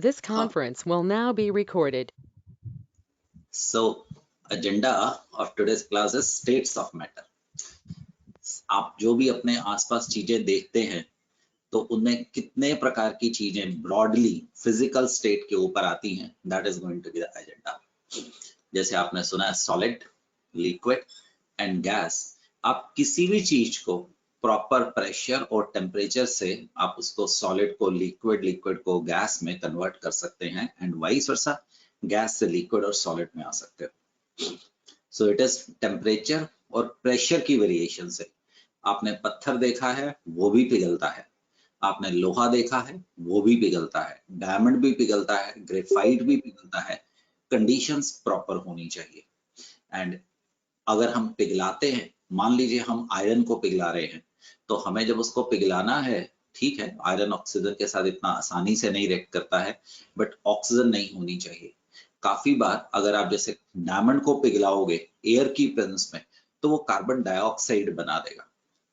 This conference will now be recorded. So, agenda of today's class is states of matter. आप जो भी अपने आसपास चीजें देखते हैं तो उनमें कितने प्रकार की चीजें ब्रॉडली फिजिकल स्टेट के ऊपर आती हैं, that is going to be the agenda. जैसे आपने सुना है सॉलिड, लिक्विड एंड गैस। आप किसी भी चीज को प्रॉपर प्रेशर और टेम्परेचर से आप उसको सॉलिड को लिक्विड, लिक्विड को गैस में कन्वर्ट कर सकते हैं एंड वाइस वर्सा, गैस से लिक्विड और सॉलिड में आ सकते हो। सो इट इज टेम्परेचर और प्रेशर की वेरिएशन से। आपने पत्थर देखा है, वो भी पिघलता है। आपने लोहा देखा है, वो भी पिघलता है। डायमंड भी पिघलता है, ग्रेफाइट भी पिघलता है। कंडीशंस प्रॉपर होनी चाहिए। एंड अगर हम पिघलाते हैं, मान लीजिए हम आयरन को पिघला रहे हैं, तो हमें जब उसको पिघलाना है, ठीक है, आयरन ऑक्सीजन के साथ इतना आसानी से नहीं रिएक्ट करता है, बट ऑक्सीजन नहीं होनी चाहिए। काफी बार अगर आप जैसे डायमंड को पिघलाओगे एयर की प्रेजेंस में, तो वो कार्बन डाइऑक्साइड बना देगा।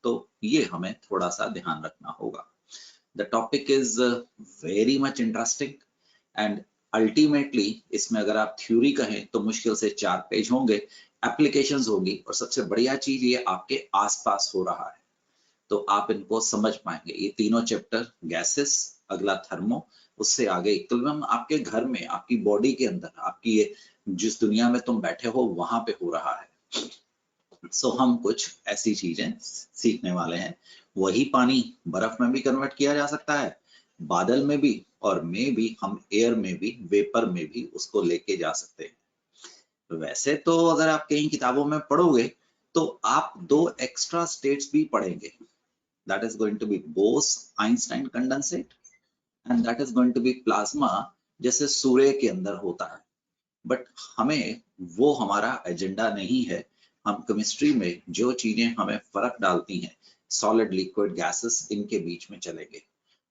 तो ये हमें थोड़ा सा ध्यान रखना होगा। The topic is very much interesting and ultimately इसमें अगर आप थ्योरी कहें तो मुश्किल से 4 पेज होंगे, एप्लीकेशंस होगी, और सबसे बढ़िया चीज ये आपके आसपास हो रहा है, तो आप इनको समझ पाएंगे। ये तीनों चैप्टर, गैसेस, अगला थर्मो, उससे आगे इक्विलिब्रियम आपके घर में, आपकी बॉडी के अंदर, आपकी ये जिस दुनिया में तुम बैठे हो वहां पे हो रहा है। सो हम कुछ ऐसी चीजें सीखने वाले हैं। वही पानी बर्फ में भी कन्वर्ट किया जा सकता है, बादल में भी, और में भी हम एयर में भी, वेपर में भी उसको लेके जा सकते हैं। वैसे तो अगर आप कहीं किताबों में पढ़ोगे तो आप 2 एक्स्ट्रा स्टेट्स भी पढ़ेंगे, that is going to be Bose-Einstein condensate and that is going to be plasma, जैसे सूर्य के अंदर होता है। बट हमें वो हमारा एजेंडा नहीं है। हम केमिस्ट्री में जो चीजें हमें फर्क डालती हैं, सॉलिड, लिक्विड, गैसेस, इनके बीच में चलेंगे।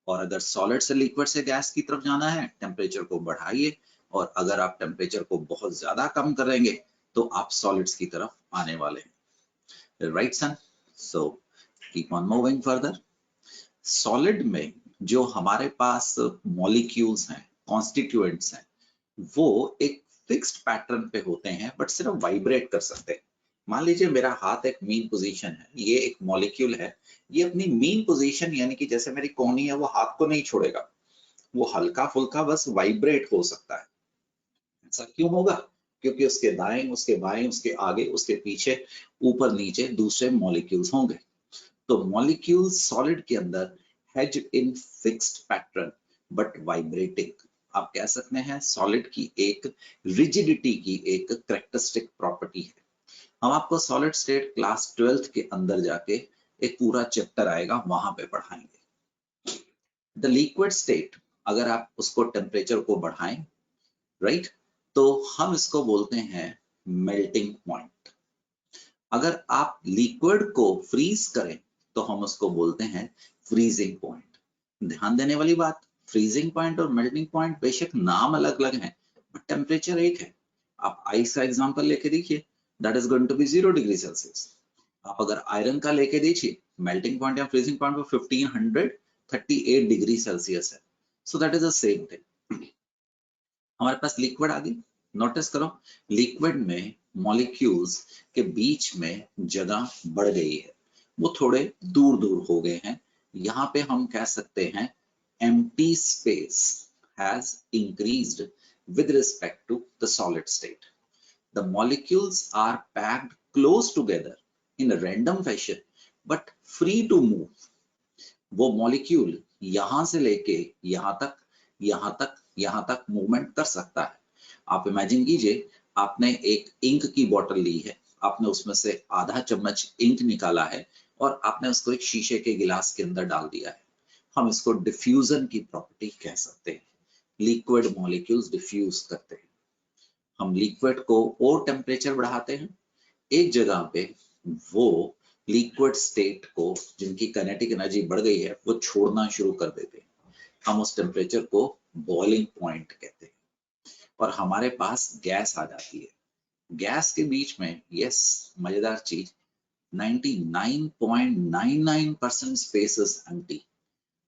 और अगर सॉलिड से लिक्विड से गैस की तरफ जाना है, टेम्परेचर को बढ़ाइए, और अगर आप टेम्परेचर को बहुत ज्यादा कम करेंगे तो आप सॉलिड्स की तरफ आने वाले हैं। Right son? So keep on moving further. Solid में जो हमारे पास मॉलिक्यूल्स हैं, कॉन्स्टिट्यूएंट्स हैं, वो एक फिक्स्ड पैटर्न पे होते हैं, बट सिर्फ वाइब्रेट कर सकते हैं। मान लीजिए मेरा हाथ एक मीन पोजीशन है, ये एक मॉलिक्यूल है, ये अपनी मीन पोजीशन यानी कि जैसे मेरी कोहनी है, वो हाथ को नहीं छोड़ेगा, वो हल्का फुल्का बस वाइब्रेट हो सकता है। ऐसा क्यों होगा? क्योंकि उसके दाएं, उसके बाएं, उसके आगे, उसके पीछे, ऊपर नीचे दूसरे मॉलिक्यूल्स होंगे। तो मॉलिक्यूल सॉलिड के अंदर hedged in fixed pattern but vibrating, आप कह सकते हैं सॉलिड की एक रिजिडिटी की एक करेक्टरिस्टिक प्रॉपर्टी है। हम आपको सॉलिड स्टेट क्लास 12th के अंदर जाके एक पूरा चैप्टर आएगा, वहां पे पढ़ाएंगे। द लिक्विड स्टेट, अगर आप उसको टेम्परेचर को बढ़ाएं, राइट, तो हम इसको बोलते हैं मेल्टिंग पॉइंट। अगर आप लिक्विड को फ्रीज करें तो हम उसको बोलते हैं फ्रीजिंग पॉइंट। ध्यान देने वाली बात, फ्रीजिंग पॉइंट और मेल्टिंग पॉइंट बेशक नाम अलग अलग हैं, बट टेम्परेचर एक है। आप आइस का एग्जांपल लेके देखिए, that is going to be 0 degree Celsius. आप अगर आयरन का लेके देखिए, मेल्टिंग पॉइंट या फ्रीजिंग पॉइंट वो 1538 डिग्री सेल्सियस है। So that is the same thing. हमारे पास लिक्विड आ गई। नोटिस करो, लिक्विड में मॉलिक्यूल्स के बीच में जगह बढ़ गई है, वो थोड़े दूर दूर हो गए हैं। यहाँ पे हम कह सकते हैं empty space has increased with respect to the solid state. The molecules are packed close together in a random fashion but free to move. वो मॉलिक्यूल यहां से लेके यहां तक, यहां तक, यहां तक मूवमेंट कर सकता है। आप इमेजिन कीजिए, आपने एक इंक की बोतल ली है, आपने उसमें से आधा चम्मच इंक निकाला है और आपने उसको एक शीशे के गिलास के अंदर डाल दिया है। हम इसको डिफ्यूजन की प्रॉपर्टी कह सकते हैं। लिक्विड मॉलिक्यूल्स डिफ्यूज करते हैं। हम लिक्विड को और टेम्परेचर बढ़ाते हैं, एक जगह पे वो लिक्विड स्टेट को, जिनकी काइनेटिक एनर्जी बढ़ गई है, वो छोड़ना शुरू कर देते हैं। हम उस टेम्परेचर को बॉइलिंग पॉइंट कहते हैं, और हमारे पास गैस आ जाती है। गैस के बीच में, यस, मजेदार चीज, 99.99% स्पेस इज एम्प्टी।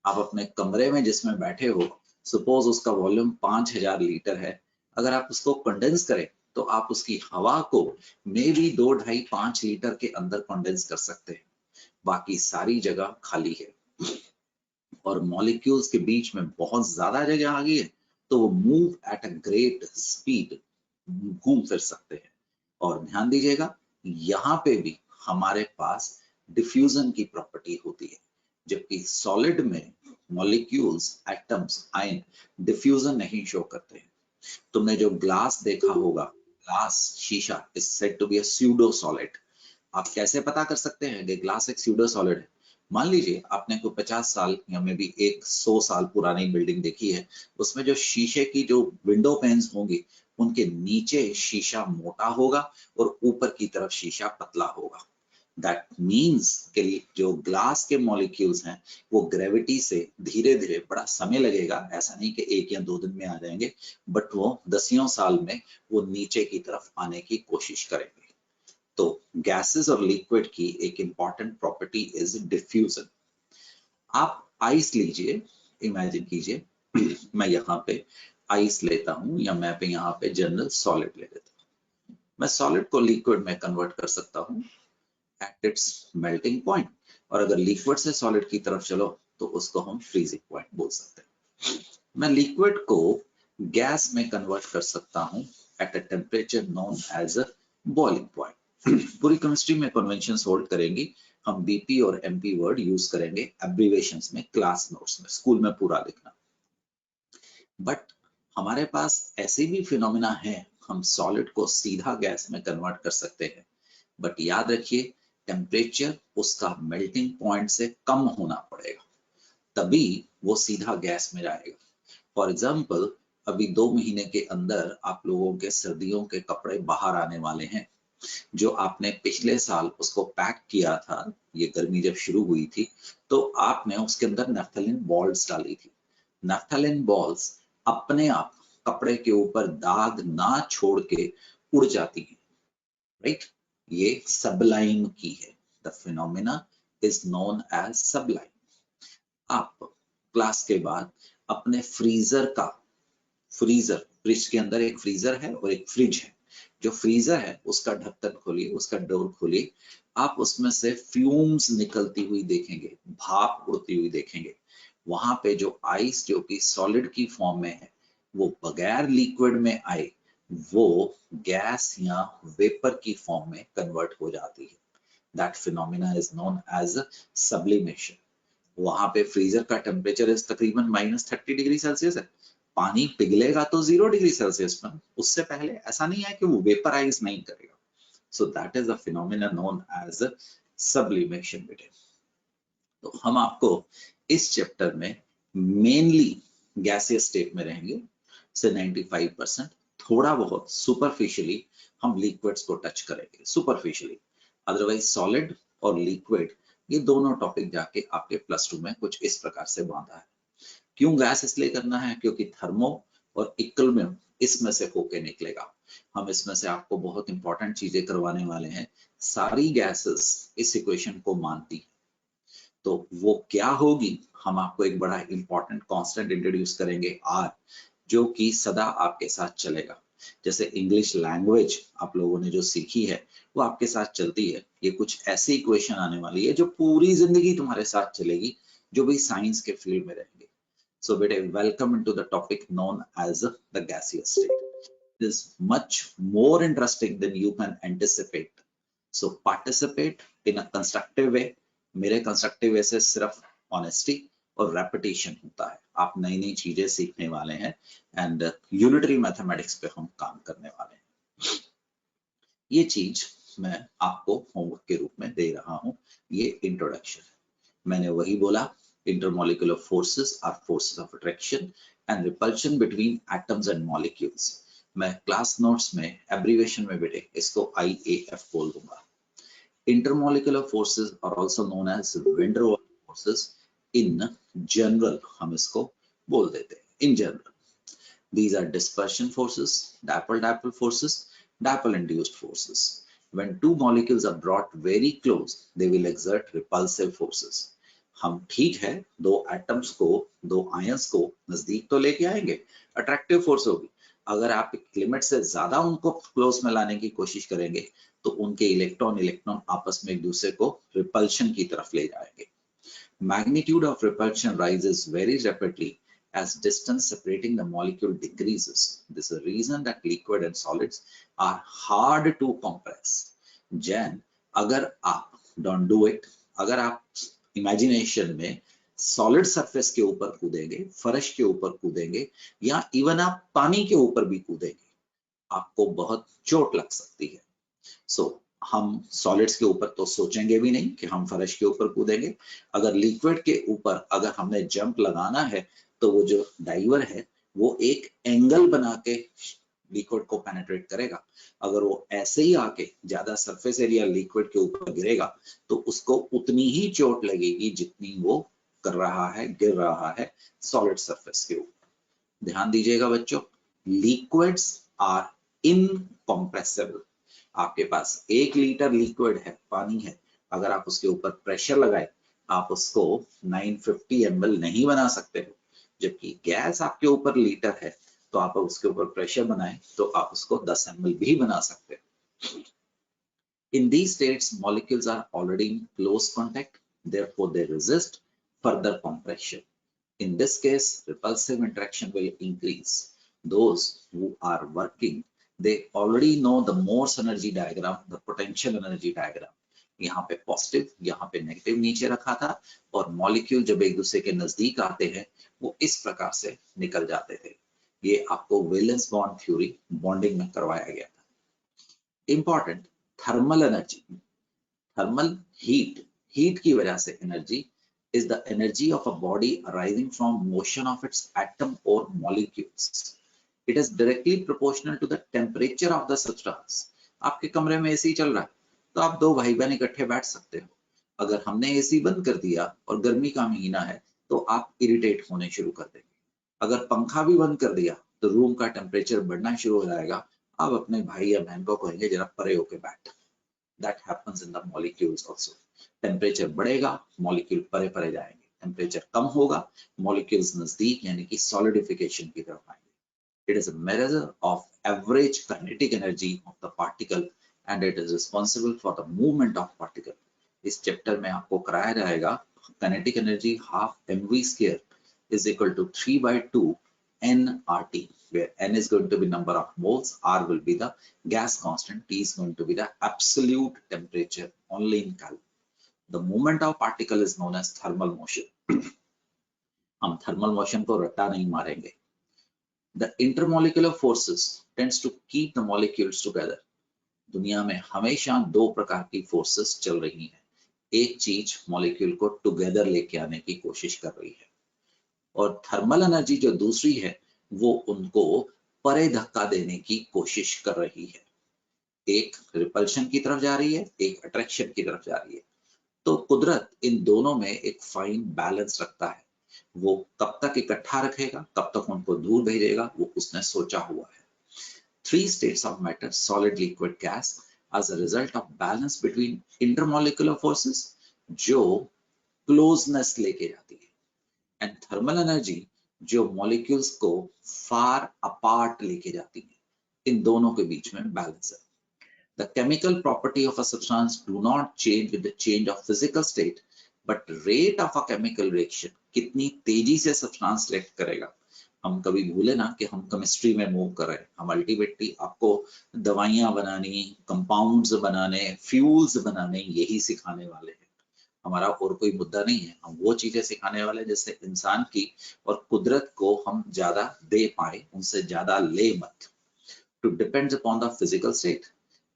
आप अपने कमरे में जिसमें बैठे हो, सपोज उसका वॉल्यूम 5000 लीटर है, अगर आप उसको कंडेंस करें तो आप उसकी हवा को मे बी 2-2.5-5 लीटर के अंदर कंडेंस कर सकते हैं, बाकी सारी जगह खाली है और मॉलिक्यूल्स के बीच में बहुत ज्यादा जगह आ गई है, तो वो move at a great speed, घूम फिर सकते हैं। और ध्यान दीजिएगा, यहाँ पे भी हमारे पास डिफ्यूजन की प्रॉपर्टी होती है, जबकि सॉलिड में मॉलिक्यूल्स, एटम्स, आयन डिफ्यूजन नहीं शो करते हैं। तुमने जो ग्लास देखा होगा, ग्लास, शीशा is said to be a pseudo solid. आप कैसे पता कर सकते हैं कि ग्लास एक स्यूडो सॉलिड है? मान लीजिए आपने कोई 50 साल या मे बी 100 साल पुरानी बिल्डिंग देखी है, उसमें जो शीशे की जो विंडो पेन्स होंगी, उनके नीचे शीशा मोटा होगा और ऊपर की तरफ शीशा पतला होगा। दैट मीन्स कि जो ग्लास के मॉलिक्यूल्स हैं वो ग्रेविटी से धीरे धीरे, बड़ा समय लगेगा, ऐसा नहीं कि 1 या 2 दिन में आ जाएंगे, बट वो दसियों साल में वो नीचे की तरफ आने की कोशिश करेंगे। तो गैसेस और लिक्विड की एक इंपॉर्टेंट प्रॉपर्टी इज डिफ्यूजन। आप आइस लीजिए, इमेजिन कीजिए मैं यहाँ पे आइस लेता हूँ या मैं पे यहाँ पे जनरल सॉलिड ले लेता हूँ। मैं सॉलिड को लिक्विड में कन्वर्ट कर सकता हूँ एट इट्स मेल्टिंग पॉइंट, और अगर लिक्विड से सॉलिड की तरफ चलो तो उसको हम फ्रीजिंग पॉइंट बोल सकते हैं। मैं लिक्विड को गैस में कन्वर्ट कर सकता हूँ at a temperature known as a boiling point. पूरी केमिस्ट्री में कन्वेंशंस होल्ड करेंगी, हम बीपी और एमपी वर्ड यूज करेंगे एब्रिवेशंस में, क्लास नोट्स में, स्कूल में पूरा लिखना। बट हमारे पास ऐसे भी फिनोमिना है, हम सॉलिड को सीधा गैस में कन्वर्ट कर सकते हैं, बट याद रखिए टेम्परेचर उसका मेल्टिंग पॉइंट से कम होना पड़ेगा, तभी वो सीधा गैस में जाएगा। फॉर एग्जाम्पल, अभी 2 महीने के अंदर आप लोगों के सर्दियों के कपड़े बाहर आने वाले हैं। जो आपने पिछले साल उसको पैक किया था, ये गर्मी जब शुरू हुई थी, तो आपने उसके अंदर नैफ्थलीन बॉल्स डाली थी। नैफ्थलीन बॉल्स अपने आप कपड़े के ऊपर दाग ना छोड़ के उड़ जाती हैं, राइट? ये सबलाइम की है। The phenomena is known as sublime. आप क्लास के बाद अपने फ्रीजर, फ्रिज के अंदर एक फ्रीजर है और एक फ्रिज है, जो फ्रीजर है उसका ढक्कन खोलिए, उसका डोर खोलिए, आप उसमें से फ्यूम्स निकलती हुई देखेंगे, भाप उड़ती हुई देखेंगे। वहां पे जो आइस, जो कि सॉलिड की फॉर्म में है, वो बगैर लिक्विड में आए वो गैस या वेपर की फॉर्म में कन्वर्ट हो जाती है। That phenomena is known as sublimation. वहां पे फ्रीजर का टेम्परेचर इज तकरीबन -30 डिग्री सेल्सियस है, पानी पिघलेगा तो 0 डिग्री सेल्सियस में, उससे पहले ऐसा नहीं है कि वो वेपराइज नहीं करेगा। So that is a phenomena known as sublimation बेटे। तो हम आपको इस चैप्टर में मेनली गैसियस स्टेट में रहेंगे से 95%, थोड़ा बहुत सुपरफिशियली हम लिक्विड्स को टच करेंगे, सुपरफिशियली। अदरवाइज सॉलिड और लिक्विड ये दोनों टॉपिक जाके आपके +2 में कुछ इस प्रकार से बांधा है। क्यों गैस इसलिए करना है? क्योंकि थर्मो और इक्विलिब्रियम इसमें से होके निकलेगा। हम इसमें से आपको बहुत इंपॉर्टेंट चीजें करवाने वाले हैं। सारी गैसेस इस इक्वेशन को मानती है, तो वो क्या होगी? हम आपको एक बड़ा इंपॉर्टेंट कांस्टेंट इंट्रोड्यूस करेंगे, आर, जो कि सदा आपके साथ चलेगा। जैसे इंग्लिश लैंग्वेज आप लोगों ने जो सीखी है वो आपके साथ चलती है, ये कुछ ऐसी इक्वेशन आने वाली है जो पूरी जिंदगी तुम्हारे साथ चलेगी, जो भी साइंस के फील्ड में रहेंगे। So beta, welcome into the topic known as the gaseous state. It is much more interesting than you can anticipate. So participate in a constructive way. मेरे constructive way से सिर्फ honesty और repetition होता है। आप नई नई चीजें सीखने वाले हैं and unitary mathematics पे हम काम करने वाले हैं। ये चीज मैं आपको होमवर्क के रूप में दे रहा हूँ, ये इंट्रोडक्शन है। मैंने वही बोला, intermolecular forces are forces of attraction and repulsion between atoms and molecules. मैं क्लास नोट्स में एब्रीवेशन में बेटे इसको IAF बोल दूंगा। Intermolecular forces are also known as van der Waals forces. In general हम इसको बोल देते हैं, in general. These are dispersion forces, dipole-dipole forces, dipole-induced forces. When two molecules are brought very close, they will exert repulsive forces. हम ठीक है दो atoms को, दो आयंस को नजदीक तो लेके आएंगे, अट्रैक्टिव फोर्स होगी। अगर आप एक लिमिट से ज्यादा उनको क्लोज में लाने की कोशिश करेंगे तो उनके इलेक्ट्रॉन इलेक्ट्रॉन आपस में एक दूसरे को रिपल्शन की तरफ ले जाएंगे। Magnitude of repulsion rises very rapidly as distance separating the molecule decreases. This is the reason that liquid and solids are hard to compress. Jan, अगर आप don't do it, अगर आप imagination में सॉलिड सरफेस के ऊपर कूदेंगे, फर्श के ऊपर कूदेंगे, या इवन आप पानी के ऊपर भी कूदेंगे, आपको बहुत चोट लग सकती है। हम सॉलिड्स के ऊपर तो सोचेंगे भी नहीं कि हम फर्श के ऊपर कूदेंगे। अगर लिक्विड के ऊपर अगर हमने जंप लगाना है तो वो जो डाइवर है वो एक एंगल बना के लिक्विड को पेनिट्रेट करेगा। अगर वो ऐसे ही आके ज्यादा सरफेस एरिया लिक्विड के ऊपर गिरेगा तो उसको उतनी ही चोट लगेगी जितनी वो कर रहा है, गिर रहा है सॉलिड सरफेस के ऊपर। ध्यान दीजिएगा बच्चों, लिक्विड्स आर इनकम्प्रेसिबल। आपके पास 1 लीटर लिक्विड है, पानी है, अगर आप उसके ऊपर प्रेशर लगाए आप उसको 950 ml नहीं बना सकते हो। जबकि गैस आपके ऊपर लीटर है तो आप उसके ऊपर प्रेशर बनाए तो आप उसको 10 ml भी बना सकते हो। In these states, molecules are already in close contact, therefore they resist further compression. In this case, repulsive interaction will increase. Those who are working, they already know the Morse energy diagram, the potential energy diagram. यहाँ पे positive, यहाँ पे negative नीचे रखा था, और molecule जब एक दूसरे के नजदीक आते हैं वो इस प्रकार से निकल जाते थे। ये आपको वैलेंस बॉन्ड थ्योरी बॉन्डिंग में करवाया गया था। Important, thermal energy, thermal heat की वजह से energy is the energy of a body arising from motion of its atom or molecules. It is directly proportional to the temperature of the substance. आपके कमरे में एसी चल रहा है तो आप दो भाई बहन इकट्ठे बैठ सकते हो। अगर हमने एसी बंद कर दिया और गर्मी का महीना है तो आप इरिटेट होने शुरू कर देंगे। अगर पंखा भी बंद कर दिया तो रूम का टेम्परेचर बढ़ना शुरू हो जाएगा। आप अपने भाई या बहन को कहेंगे जरा परे होके बैठ। That happens in the molecules also. Temperature बढ़ेगा, मॉलिक्यूल परे परे जाएंगे, टेम्परेचर कम होगा, मॉलिक्यूल्स नजदीक यानी कि सॉलिडिफिकेशन की तरफ आएंगे। It is a measure of average kinetic energy of the particle and it is responsible for the movement of particle. इस चैप्टर में आपको कराया जाएगा kinetic energy half mv² is equal to 3/2 nRT, where n is going to be number of moles, R will be the gas constant, T is going to be the absolute temperature only in Kelvin. The movement of particle is known as thermal motion. हम thermal motion को रट्टा नहीं मारेंगे। The intermolecular forces tends to keep the molecules together. दुनिया में हमेशा दो प्रकार की फोर्सेस चल रही हैं। एक चीज मॉलिक्यूल को टुगेदर लेके आने की कोशिश कर रही है, और थर्मल एनर्जी जो दूसरी है वो उनको परे धक्का देने की कोशिश कर रही है। एक रिपल्शन की तरफ जा रही है, एक अट्रैक्शन की तरफ जा रही है। तो कुदरत इन दोनों में एक फाइन बैलेंस रखता है। वो कब तक इकट्ठा रखेगा, कब तक उनको दूर भेजेगा, वो उसने सोचा हुआ है। 3 states of matter, solid, liquid, gas, as a result of balance between intermolecular forces जो क्लोजनेस लेके जाती है, एंड थर्मल एनर्जी जो मॉलिक्यूल्स को फार अपार्ट लेके जाती है। इन दोनों के बीच में बैलेंस है। The chemical property of a substance do not change with the change of physical state, but rate of a chemical reaction, कितनी तेजी से सब्सटेंस रिएक्ट करेगा। हम कभी भूले ना कि हम केमिस्ट्री में मूव कर रहे हैं। हम अल्टीमेटली आपको दवाइयां बनानी, कंपाउंड्स बनाने, फ्यूल्स बनाने यही सिखाने वाले हैं। हमारा और कोई मुद्दा नहीं है। हम वो चीजें सिखाने वाले जिससे इंसान की और कुदरत को हम ज्यादा दे पाए, उनसे ज्यादा ले मत। To depends upon the physical state,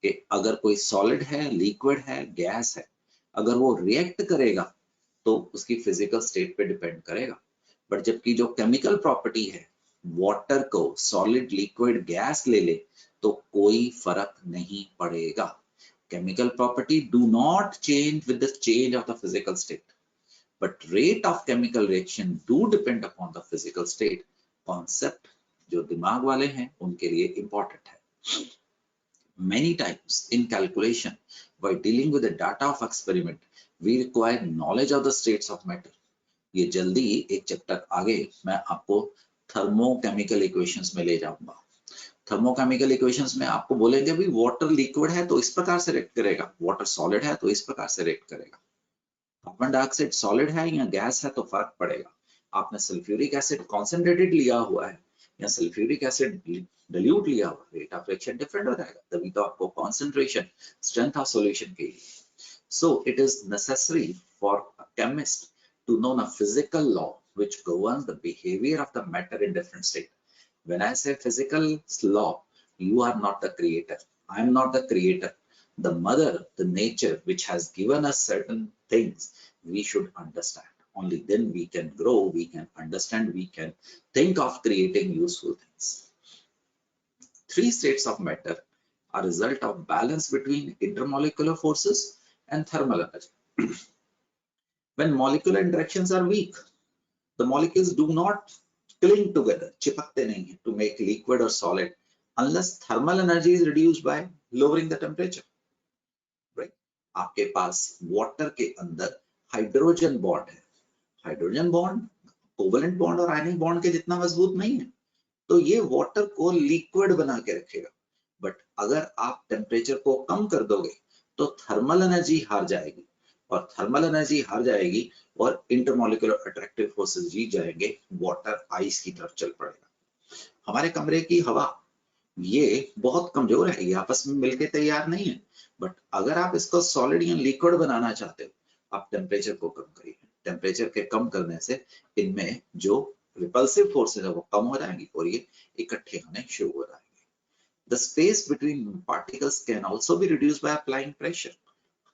कि अगर कोई सॉलिड है, लिक्विड है, गैस है, अगर वो रिएक्ट करेगा तो उसकी फिजिकल स्टेट पे डिपेंड करेगा। बट जबकि जो केमिकल प्रॉपर्टी है, वाटर को सॉलिड, लिक्विड, गैस ले ले तो कोई फर्क नहीं पड़ेगा। Chemical property do not change with the change of the physical state, but rate of chemical reaction do depend upon the physical state. Concept जो दिमाग वाले हैं उनके लिए important है। Many times in calculation, while dealing with the data of experiment, we require knowledge of the states of matter. ये जल्दी एक चैप्टर आगे मैं आपको थर्मोकेमिकल इक्वेशंस में ले जाऊंगा। थर्मोकेमिकल इक्वेशंस में आपको बोलेंगे भी वाटर लिक्विड है तो इस प्रकार से रिएक्ट करेगा, वाटर सॉलिड है तो इस प्रकार से रिएक्ट करेगा, कार्बन डाइऑक्साइड सॉलिड है या गैस है तो फर्क पड़ेगा। आपने सल्फ्यूरिक एसिड कॉन्सेंट्रेटेड लिया हुआ है या सल्फ्यूरिक एसिड डिल्यूट लिया हुआ, रेट ऑफ रिएक्शन डिफरेंट हो जाएगा, तभी तो आपको कॉन्सेंट्रेशन, स्ट्रेंथ ऑफ सॉल्यूशन के लिए। So it is necessary for a chemist to know a physical law which governs the behavior of the matter in different state. When I say physical law, you are not the creator. I am not the creator. The mother, the nature which has given us certain things, we should understand. Only then we can grow, we can understand, we can think of creating useful things. Three states of matter are a result of balance between intermolecular forces and thermal energy. When molecular interactions are weak, the molecules do not cling together, चिपकते नहीं हैं, to make liquid or solid unless thermal energy is reduced by lowering the temperature. Right? आपके पास water के अंदर hydrogen bond है, hydrogen bond covalent bond और ionic bond के जितना मजबूत नहीं है, तो ये वाटर को लिक्विड बना के रखेगा। बट अगर आप टेम्परेचर को कम कर दोगे तो थर्मल एनर्जी हार जाएगी, और थर्मल एनर्जी हार जाएगी और इंटरमॉलिक्यूलर अट्रैक्टिव फोर्सेस जीत जाएंगे, वाटर आइस की तरफ चल पड़ेगा। हमारे कमरे की हवा ये बहुत कमजोर है, ये आपस में मिलके तैयार नहीं है, बट अगर आप इसको सॉलिड या लिक्विड बनाना चाहते हो, आप टेम्परेचर को कम करिए। टेम्परेचर के कम करने से इनमें जो रिपल्सिव फोर्सेस है वो कम हो जाएंगी और ये इकट्ठे होने शुरू हो जाएंगे। The space between particles can also be reduced by applying pressure.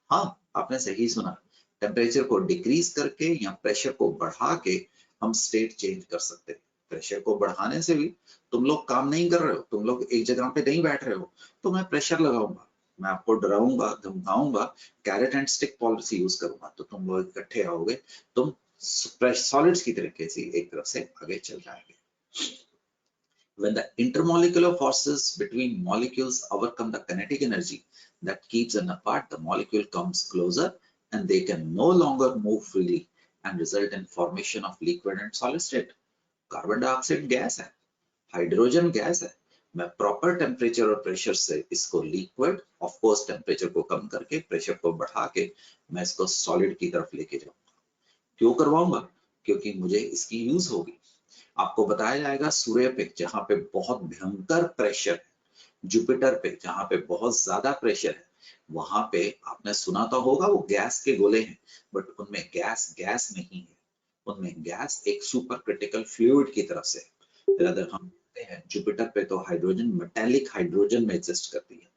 हाँ, आपने सही सुना, टेम्परेचर को डिक्रीज करके या प्रेशर को बढ़ा के हम स्टेट चेंज कर सकते हैं। प्रेशर को बढ़ाने से भी तुम लोग काम नहीं कर रहे हो, तुम लोग एक जगह पे नहीं बैठ रहे हो, तो मैं प्रेशर लगाऊंगा, मैं आपको डराऊंगा, धमकाऊंगा, carrot and stick policy use करूंगा, तो तुम लोग इकट्ठे आओगे, तुम सॉलिड्स की तरीके से एक तरफ से आगे चल जाएंगे। When the intermolecular forces between molecules overcome the kinetic energy that keeps them apart, the molecule comes closer and they can no longer move freely and result in formation of liquid and solid state. Carbon dioxide gas है, hydrogen gas है, मैं proper temperature और pressure से इसको liquid, of course temperature को कम करके pressure को बढ़ा के मैं इसको सॉलिड की तरफ लेके जाऊंगा। क्यों करवाऊंगा? क्योंकि मुझे इसकी यूज होगी। आपको बताया जाएगा सूर्य पे जहां पे बहुत भयंकर प्रेशर है, जुपिटर पे जहां पे बहुत ज्यादा प्रेशर है, वहां पे आपने सुना तो होगा वो गैस के गोले हैं, बट उनमें गैस गैस नहीं है, उनमें गैस एक सुपर क्रिटिकल फ्लूइड की तरफ से। अगर हम देखते हैं जुपिटर पे तो हाइड्रोजन मेटेलिक हाइड्रोजन में एग्जिस्ट करती है।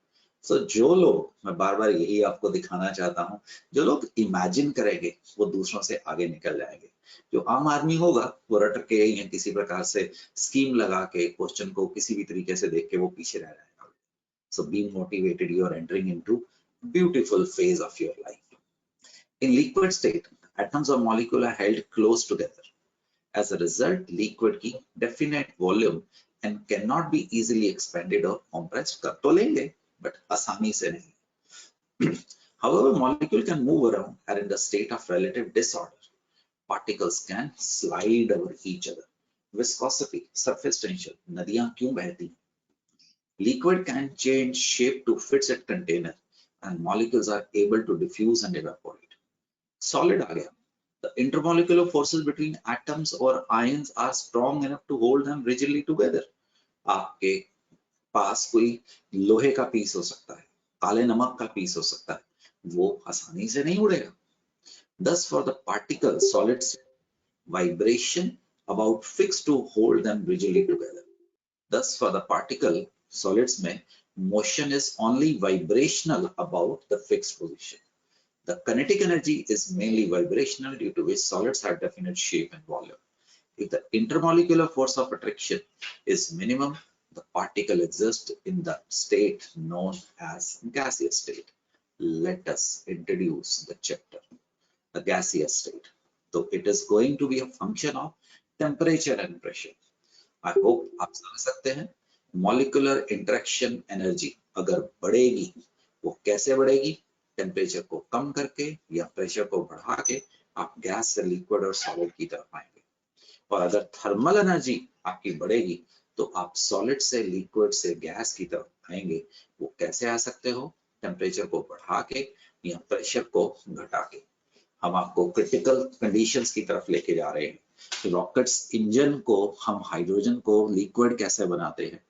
सो जो लोग, मैं बार बार यही आपको दिखाना चाहता हूँ, जो लोग इमेजिन करेंगे वो दूसरों से आगे निकल जाएंगे। जो आम आदमी होगा वो रट के या किसी प्रकार से स्कीम लगा के क्वेश्चन को किसी भी तरीके से देख के वो पीछे रह जाएगा। So being motivated, you are entering into beautiful phase of your life. In liquid state, atoms or molecule are held close together. As a result, liquid की definite volume and cannot be easily expanded or compressed. कर तो लेंगे, but आसानी से नहीं। However, molecule can move around and in the state of relative disorder. Particles can slide over each other. Viscosity, surface tension, नदियां क्यों बहती हैं? Liquid can change shape to fit its container and molecules are able to diffuse and evaporate. Solid आ गया. The intermolecular forces between atoms or ions are strong enough to hold them rigidly together. आपके पास कोई लोहे का piece हो सकता है, काले नमक का पीस हो सकता है, वो आसानी से नहीं उड़ेगा। Thus, for the particle solids, vibration about fixed to hold them rigidly together. Thus, for the particle solids में motion is only vibrational about the fixed position. The kinetic energy is mainly vibrational, due to which solids have definite shape and volume. If the intermolecular force of attraction is minimum, the particle exists in the state known as gaseous state. Let us introduce the chapter, the gaseous state. So it is going to be a function of temperature and pressure. I hope आप समझ सकते हैं। Molecular interaction energy अगर बढ़ेगी, वो कैसे बढ़ेगी? Temperature को कम करके या प्रेशर को बढ़ा के आप गैस से लिक्विड और सॉलिड की तरफ आएंगे। और अगर थर्मल एनर्जी आपकी बढ़ेगी तो आप सॉलिड से लिक्विड से गैस की तरफ आएंगे। वो कैसे आ सकते हो? टेम्परेचर को बढ़ा के या प्रेशर को घटा के। हम आपको क्रिटिकल कंडीशंस की तरफ लेके जा रहे हैं। रॉकेट्स इंजन को हम हाइड्रोजन को लिक्विड कैसे बनाते हैं,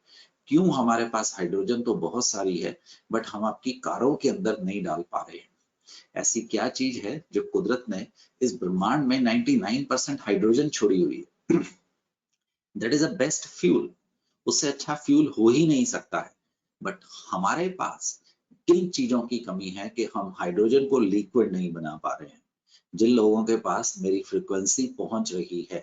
क्यों हमारे पास हाइड्रोजन तो बहुत सारी है बट हम आपकी कारों के अंदर नहीं डाल पा रहे हैं। ऐसी क्या चीज है जो कुदरत ने इस ब्रह्मांड में 99% हाइड्रोजन छोड़ी हुई है। That is a best fuel, उससे अच्छा फ्यूल हो ही नहीं सकता है। बट हमारे पास किन चीजों की कमी है कि हम हाइड्रोजन को लिक्विड नहीं बना पा रहे हैं। जिन लोगों के पास मेरी फ्रीक्वेंसी पहुंच रही है,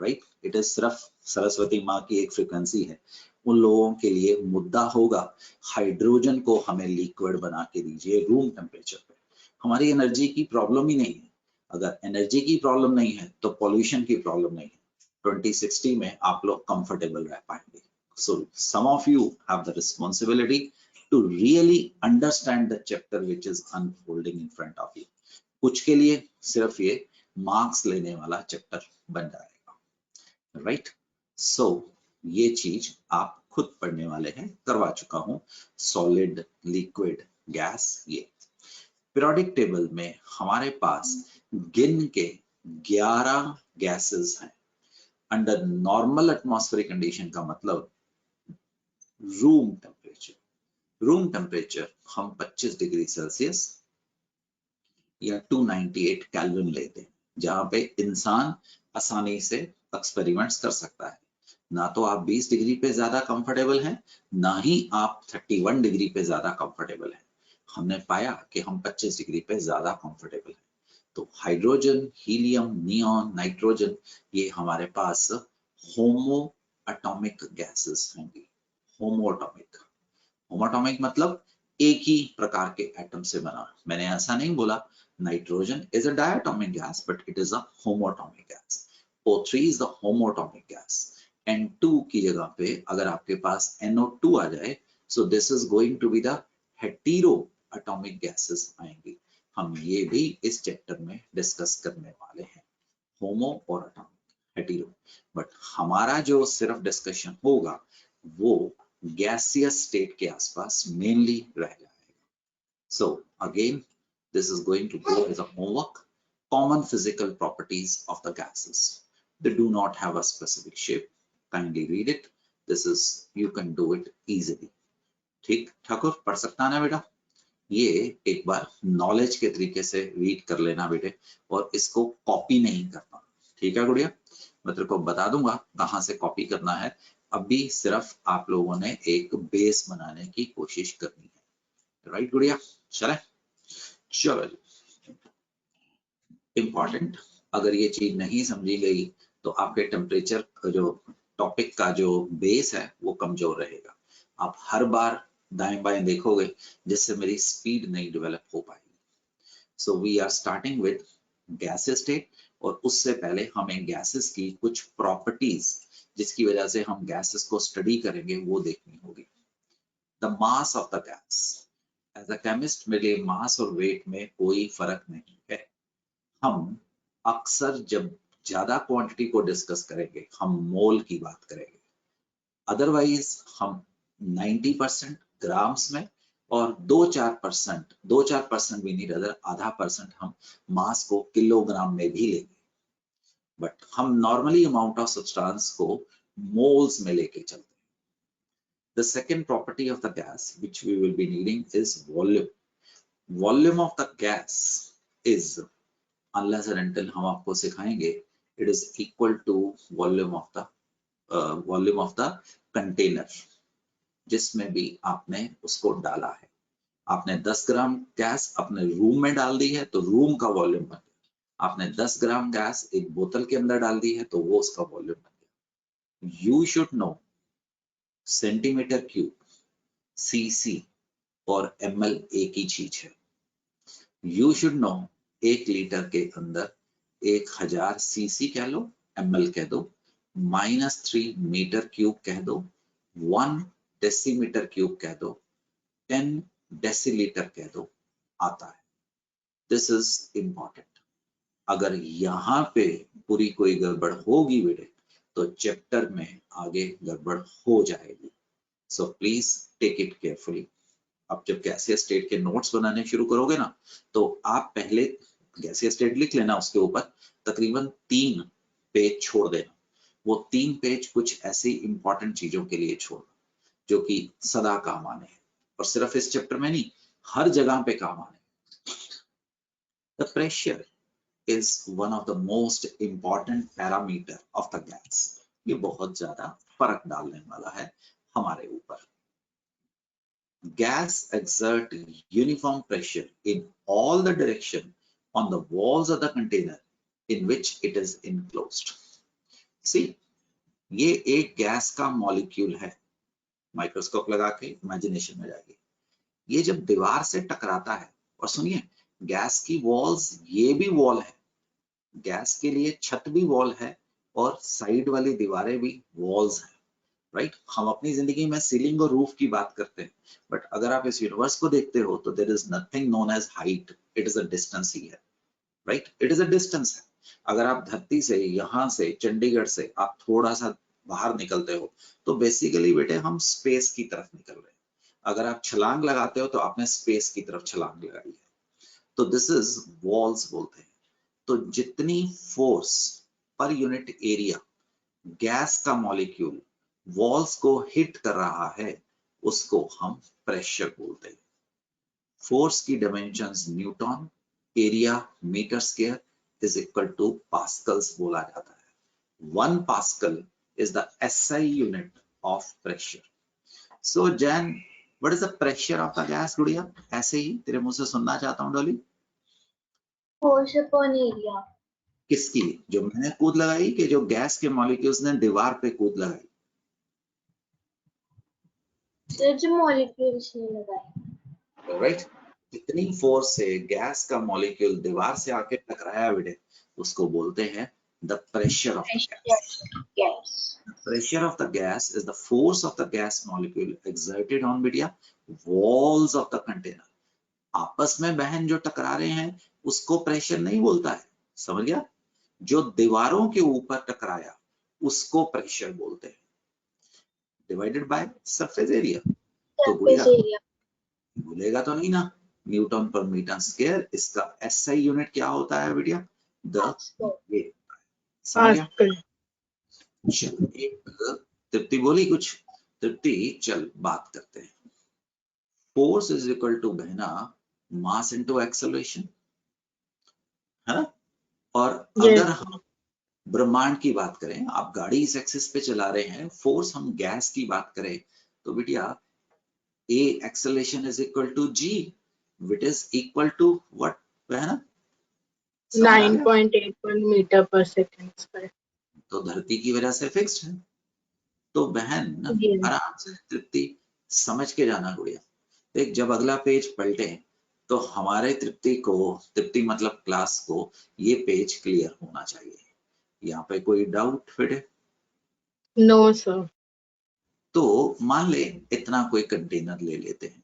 राइट, इट इज सिर्फ सरस्वती माँ की एक फ्रीक्वेंसी है, उन लोगों के लिए मुद्दा होगा हाइड्रोजन को हमें लिक्विड बना के दीजिए रूम टेम्परेचर पे। हमारी एनर्जी की प्रॉब्लम ही नहीं है। अगर एनर्जी की प्रॉब्लम नहीं है तो पॉल्यूशन की प्रॉब्लम नहीं है। 2060 में आप लोग कंफर्टेबल रह पाएंगे। So some of you have the responsibility to really understand the chapter which is unfolding in front of you. कुछ के लिए सिर्फ ये मार्क्स लेने वाला चैप्टर बन जाएगा, राइट? सो ये चीज आप खुद पढ़ने वाले हैं, करवा चुका हूं। सॉलिड, लिक्विड, गैस, ये पीरियोडिक टेबल में हमारे पास गिन के 11 गैसेस हैं अंडर नॉर्मल एटमॉस्फेरिक कंडीशन। का मतलब रूम टेम्परेचर। रूम टेम्परेचर हम 25 डिग्री सेल्सियस या 298 केल्विन लेते हैं, जहां पे इंसान आसानी से एक्सपेरिमेंट्स कर सकता है। ना तो आप 20 डिग्री पे ज्यादा कंफर्टेबल हैं, ना ही आप 31 डिग्री पे ज्यादा कंफर्टेबल हैं। हमने पाया कि हम 25 डिग्री पे ज्यादा कंफर्टेबल हैं। तो हाइड्रोजन, हीलियम, नियॉन, नाइट्रोजन, ये हमारे पास होमो एटॉमिक गैसेस होंगी। होमो एटॉमिक मतलब एक ही प्रकार के एटम से बना। मैंने ऐसा नहीं बोला nitrogen is a diatomic gas, but it is a homoatomic gas. O3 is the homoatomic gas. N2 की जगह पे अगर आपके पास NO2 आ जाए, so this is going to be the heteroatomic gases आएंगी। हम ये भी इस चैप्टर में डिस्कस करने वाले हैं, होमो और एटॉमिक, हेटेरो। बट हमारा जो सिर्फ डिस्कशन होगा वो गैसियस स्टेट के आसपास मेनली रह जाएगा। So again, this is going to go as a homework. Common physical properties of the gases. They do not have a specific shape. Kindly read it. This is, you can do it easily. ठीक ठाकुर, पढ़ सकता है ना बेटा? ये एक बार knowledge के तरीके से रीड कर लेना बेटे, और इसको कॉपी नहीं करना। ठीक है गुड़िया? मैं तेरे को बता दूंगा कहाँ से कॉपी करना है। अभी सिर्फ आप लोगों ने एक बेस बनाने की कोशिश करनी है, राइट गुड़िया? चले, चलो इंपॉर्टेंट, अगर ये चीज नहीं समझी गई तो आपके टेम्परेचर का जो टॉपिक का जो बेस है वो कमजोर रहेगा। आप हर बार दाएं बाएं देखोगे जिससे मेरी स्पीड नहीं डेवलप हो पाएगी। So we are starting with gases state, और उससे पहले हमें गैसेस की कुछ प्रॉपर्टीज जिसकी वजह से हम गैसेस को स्टडी करेंगे वो देखनी होगी। The mass of the gas. As a chemist मेरे लिए मास और वेट में कोई फर्क नहीं है। हम अक्सर जब ज्यादा क्वांटिटी को डिस्कस करेंगे हम मोल की बात करेंगे, अदरवाइज हम 90% ग्राम्स में और 2-4% भी नहीं, रदर आधा परसेंट हम मास को किलोग्राम में भी लेंगे। बट हम नॉर्मली अमाउंट ऑफ सब्सटेंस को मोल्स में लेके चलते हैं। The second property of the gas which we will be needing is volume. Volume of the gas is, unless and until हम आपको सिखाएंगे, it is equal to volume of the container जिसमें भी आपने उसको डाला है। आपने 10 ग्राम गैस अपने रूम में डाल दी है तो रूम का वॉल्यूम बन गया। आपने 10 ग्राम गैस एक बोतल के अंदर डाल दी है तो वो उसका वॉल्यूम बन गया। You should no centimetre cube, CC और ml एक ही चीज है। यू शुड नो 1 लीटर के अंदर 1000 सीसी कह लो, ml कह दो, -3 मीटर क्यूब कह दो, 1 डेसीमीटर क्यूब कह दो, 10 डेसीलीटर कह दो, आता है। This is important. अगर यहाँ पे पूरी कोई गड़बड़ होगी बेटे तो चैप्टर में आगे गड़बड़ हो जाएगी। So please take it carefully. अब जब गैसीय स्टेट के नोट्स बनाने शुरू करोगे ना, तो आप पहले गैसीय स्टेट लिख लेना, उसके ऊपर तकरीबन 3 पेज छोड़ देना। वो 3 पेज कुछ ऐसी इंपॉर्टेंट चीजों के लिए छोड़ना जो कि सदा काम आने हैं, और सिर्फ इस चैप्टर में नहीं, हर जगह पे काम आने। The pressure is one of the most important parameter of the gas। ये बहुत ज्यादा फर्क डालने वाला है हमारे ऊपर। Gas exert uniform pressure in all the direction on the walls of the container in which it is enclosed। See, ये एक गैस का मॉलिक्यूल है। माइक्रोस्कोप लगा के इमेजिनेशन में जाइए। ये जब दीवार से टकराता है, और सुनिए गैस की वॉल्स, ये भी वॉल है, गैस के लिए छत भी वॉल है और साइड वाली दीवारें भी वॉल्स हैं, राइट। हम अपनी जिंदगी में सीलिंग और रूफ की बात करते हैं, बट अगर आप इस यूनिवर्स को देखते हो तो there is nothing known as height, it is a distance ही है, right. It is a distance है। अगर आप धरती से, यहाँ से, चंडीगढ़ से आप थोड़ा सा बाहर निकलते हो तो बेसिकली बेटे हम स्पेस की तरफ निकल रहे हैं। अगर आप छलांग लगाते हो तो आपने स्पेस की तरफ छलांग लगाई है। तो दिस इज वॉल्स बोलते हैं। तो जितनी force per unit area gas का मॉलिक्यूल वॉल्स को हिट कर रहा है, उसको हम प्रेशर बोलते हैं। फोर्स की dimensions newton, area metre square is equal to pascals बोला जाता है। 1 pascal is the SI unit of pressure. So Jain, what is the pressure of the gas? Gudiya ऐसे ही तेरे मुंह से सुनना चाहता हूँ डॉली। Force upon area. किसकी? जो मैंने कूद लगाई कि जो गैस के मॉलिक्यूल्स ने दीवार पे कूद लगाई? जो मॉलिक्यूल्स ने लगाई, राइट। कितनी फोर्स से गैस का मॉलिक्यूल दीवार से आके टकराया बेटे, उसको बोलते हैं the pressure of the gas. Pressure of the gas is the force of the gas molecule exerted on बेटिया वॉल्स ऑफ द कंटेनर। आपस में बहन जो टकरा रहे हैं उसको प्रेशर नहीं बोलता है, समझ गया? जो दीवारों के ऊपर टकराया उसको प्रेशर बोलते हैं, डिवाइडेड बाय सरफेस एरिया। तो भूलेगा तो नहीं ना, न्यूटन पर मीटर स्क्वायर, इसका SI यूनिट क्या होता है बेटिया? द ये, समझ गया? चल, एक तृप्ति बोली कुछ? तृप्ति चल बात करते हैं। फोर्स इज इक्वल टू बहना मास इनटू एक्सेलरेशन, है ना? और अगर हम ब्रह्मांड की बात करें, आप गाड़ी इस एक्सिस पे चला रहे हैं, फोर्स हम गैस की बात करें तो बेटिया A acceleration is equal to G, which is equal to what? है ना? 9.81 मीटर पर सेकंड। तो धरती की वजह से फिक्स्ड है। तो बहन आराम से तृप्ति समझ के जाना गुड़िया। देख, जब अगला पेज पलटे तो हमारे तृप्ति मतलब क्लास को ये पेज क्लियर होना चाहिए। यहाँ पे कोई डाउट फिर? No sir. तो मान ले इतना कोई कंटेनर ले लेते हैं,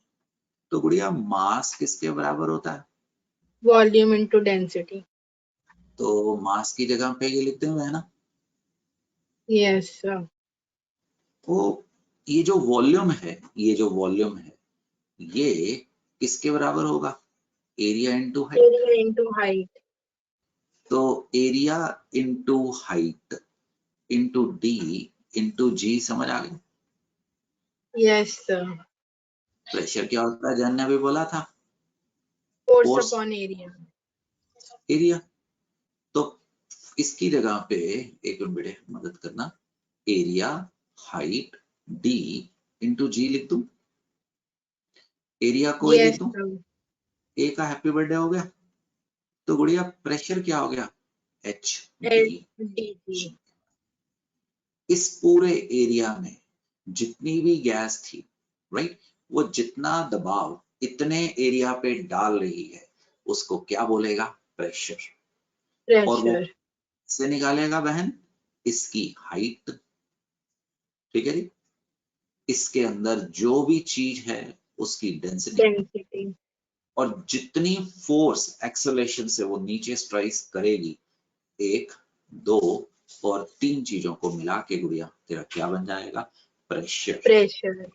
तो गुड़िया मास किसके बराबर होता है? Volume into density. तो मास की जगह पे ये लिखते हैं ना? Yes sir. तो ये जो वॉल्यूम है, ये किसके बराबर होगा? Area into height. Area into height. तो area into height into D into G, समझ आ गई? Yes sir. प्रेशर क्या होता है? जैन ने अभी बोला था, फोर्स अपॉन एरिया। तो इसकी जगह पे एक मिनट मदद करना, एरिया हाइट डी इंटू जी लिख दूं। एरिया को लिख दूं, ए का हैप्पी बर्थडे हो गया। तो गुड़िया प्रेशर क्या हो गया? HD। इस पूरे एरिया में जितनी भी गैस थी, राइट, वो जितना दबाव इतने एरिया पे डाल रही है उसको क्या बोलेगा? प्रेशर। और वो से निकालेगा बहन इसकी हाइट, ठीक है जी, इसके अंदर जो भी चीज है उसकी डेंसिटी, और जितनी फोर्स एक्सेलरेशन से वो नीचे स्ट्राइक करेगी, 1, 2 और 3 चीजों को मिला के गुड़िया तेरा क्या बन जाएगा? प्रेशर। प्रेशर।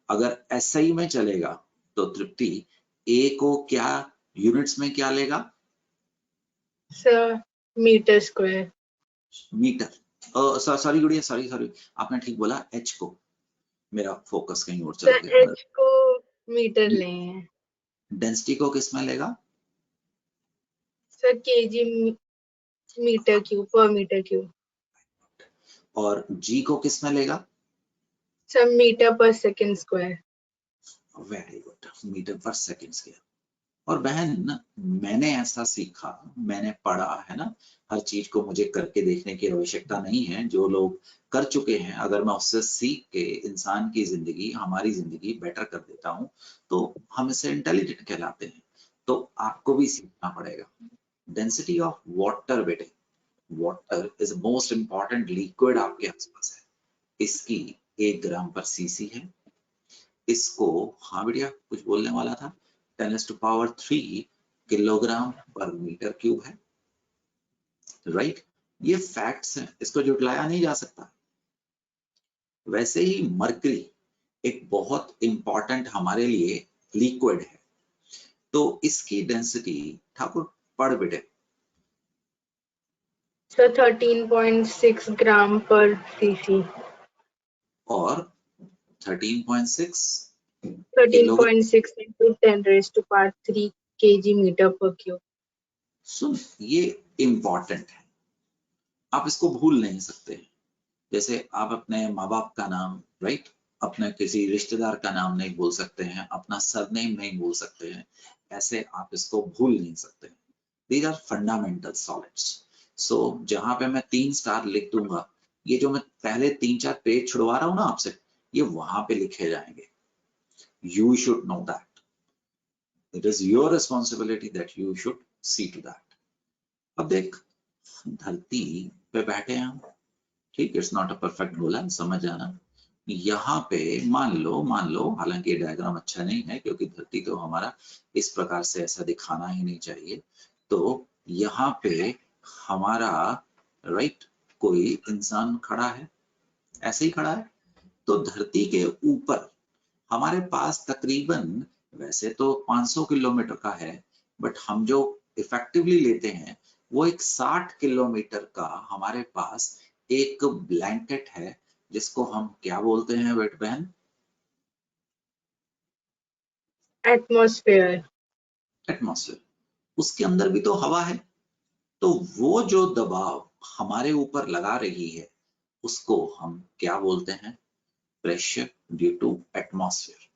अगर एसआई में चलेगा तो तृप्ति ए को क्या यूनिट्स में क्या लेगा? Sir metre square. Metre. Sorry Gudiya, sorry आपने ठीक बोला, एच को, मेरा फोकस कहीं और चला सर गया। एच को मीटर लें। डेंसिटी को किस में लेगा? Sir KG metre cube per metre cube. और जी को किस में लेगा? Sir metre per second square. Very good, metre per second square. और बहन, मैंने ऐसा सीखा, मैंने पढ़ा है ना, हर चीज को मुझे करके देखने की आवश्यकता नहीं है। जो लोग कर चुके हैं, अगर मैं उससे सीख के इंसान की जिंदगी, हमारी जिंदगी बेटर कर देता हूँ, तो हम इसे इंटेलिजेंट कहलाते हैं। तो आपको भी सीखना पड़ेगा। डेंसिटी ऑफ वाटर बेटे, water is most important liquid आपके आसपास है। इसकी 1 ग्राम पर सीसी है। इसको, हाँ बेटिया कुछ बोलने वाला था, 10⁻³ किलोग्राम पर मीटर क्यूब है। राइट, ये फैक्ट्स हैं, इसको जुटलाया नहीं जा सकता। वैसे ही मरकरी एक बहुत इंपॉर्टेंट हमारे लिए लिक्विड है, तो इसकी डेंसिटी ठाकुर पढ़ बेटे। सर 13.6 ग्राम पर सीसी। और 13.6 13.6 into 10⁻³ kg मीटर पर क्यूब। सुन, ये इंपॉर्टेंट है, आप इसको भूल नहीं सकते। जैसे आप अपने माँ बाप का नाम, राइट, अपने किसी रिश्तेदार का नाम नहीं बोल सकते हैं, अपना सरनेम नहीं बोल सकते हैं, ऐसे आप इसको भूल नहीं सकते। These are fundamental solids. So जहां पे मैं 3 स्टार लिख दूंगा, ये जो मैं पहले 3-4 पेज छुड़वा रहा हूं ना आपसे, ये वहां पे लिखे जाएंगे। You should know that. It is your responsibility that you should see to that. अब देख, धरती पे बैठे हैं हम, ठीक, इट्स नॉट अ परफेक्ट गोला, समझ आना। यहाँ पे मान लो, हालांकि ये डायग्राम अच्छा नहीं है, क्योंकि धरती तो हमारा इस प्रकार से ऐसा दिखाना ही नहीं चाहिए। तो यहाँ पे हमारा राइट कोई इंसान खड़ा है, ऐसे ही खड़ा है। तो धरती के ऊपर हमारे पास तकरीबन, वैसे तो 500 किलोमीटर का है, बट हम जो इफेक्टिवली लेते हैं वो एक 60 किलोमीटर का हमारे पास एक ब्लैंकेट है, जिसको हम क्या बोलते हैं बेट बहन? एटमॉस्फेयर। एटमॉस्फेयर। उसके अंदर भी तो हवा है, तो वो जो दबाव हमारे ऊपर लगा रही है, उसको हम क्या बोलते हैं? Pressure due to atmosphere.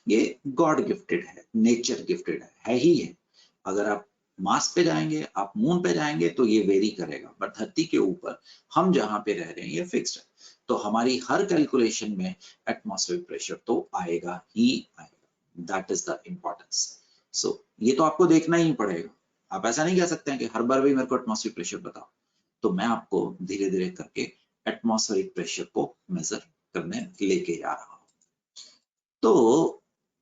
ये गॉड गिफ्टेड है, नेचर गिफ्टेड है ही है। अगर आप मार्स पे जाएंगे, आप मून पे जाएंगे, तो ये वेरी करेगा, बट धरती के ऊपर हम जहां पे रह रहे हैं ये फिक्स्ड है। तो हमारी हर कैलकुलेशन में एटमॉस्फेरिक प्रेशर तो आएगा ही आएगा। That is the importance. So ये तो आपको देखना ही पड़ेगा। आप ऐसा नहीं कह सकते हैं कि हर बार भी मेरे को एटमॉस्फेरिक प्रेशर बताओ। तो मैं आपको धीरे धीरे करके एटमॉस्फेरिक प्रेशर को मेजर करने लेके जा रहा हूं। तो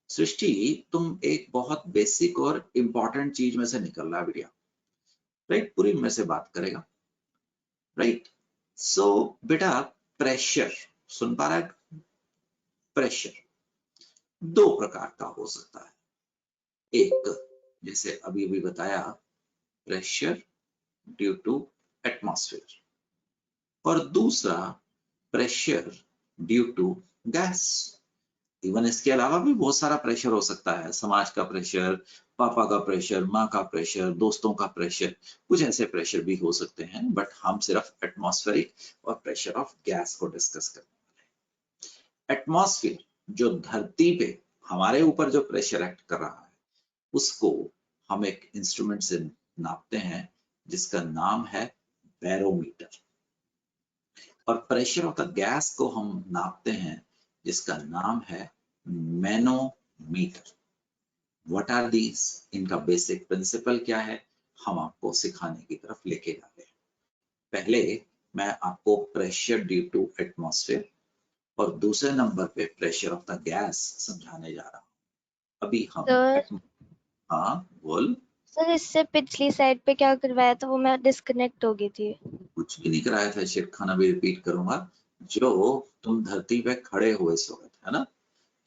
सृष्टि, तुम एक बहुत बेसिक और इंपॉर्टेंट चीज में से निकल रहा है बेटिया, राइट, पूरी मेरे से बात करेगा, राइट। सो बेटा, प्रेशर सुन पा रहा है? प्रेशर 2 प्रकार का हो सकता है। एक, जैसे अभी अभी बताया, प्रेशर ड्यू टू एटमॉस्फेयर, और दूसरा pressure due to gas. Even इसके अलावा भी बहुत सारा प्रेशर हो सकता है, समाज का प्रेशर, पापा का प्रेशर, माँ का प्रेशर, दोस्तों का प्रेशर, कुछ ऐसे प्रेशर भी हो सकते हैं, बट हम सिर्फ एटमॉस्फेरिक और प्रेशर ऑफ गैस को डिस्कस करने वाले हैं। एटमॉस्फेयर जो धरती पे हमारे ऊपर जो प्रेशर एक्ट कर रहा है, उसको हम एक इंस्ट्रूमेंट से नापते हैं, जिसका नाम है बैरोमीटर। और प्रेशर ऑफ द गैस को हम नापते हैं, जिसका नाम है मैनोमीटर। What are these? इनका बेसिक प्रिंसिपल क्या है, हम आपको सिखाने की तरफ लेके जा रहे हैं। पहले मैं आपको प्रेशर ड्यू टू एटमॉस्फेयर और दूसरे नंबर पे प्रेशर ऑफ द गैस समझाने जा रहा हूं। अभी हम सर हाँ बोल। सर इससे पिछली साइड पे क्या करवाया था वो मैं डिस्कनेक्ट हो गई थी। कुछ भी नहीं कराया था, शिट खाना भी रिपीट करूंगा। जो तुम धरती पे खड़े हुए इस वक्त, है ना,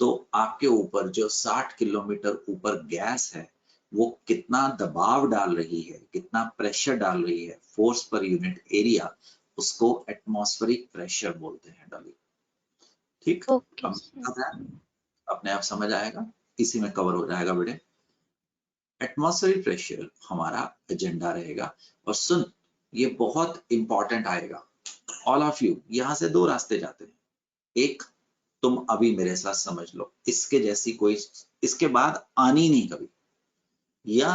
तो आपके ऊपर जो 60 किलोमीटर ऊपर गैस है वो कितना दबाव डाल रही है, कितना प्रेशर डाल रही है, फोर्स पर यूनिट एरिया, उसको एटमॉस्फेरिक प्रेशर बोलते हैं डॉली। ठीक, ओके अब अपने आप समझ आएगा, इसी में कवर हो जाएगा बेटे। एटमॉस्फेरिक प्रेशर हमारा एजेंडा रहेगा। और सुन, ये बहुत इंपॉर्टेंट आएगा। ऑल ऑफ यू, यहाँ से दो रास्ते जाते हैं। एक, तुम अभी मेरे साथ समझ लो, इसके जैसी कोई इसके बाद आनी नहीं कभी, या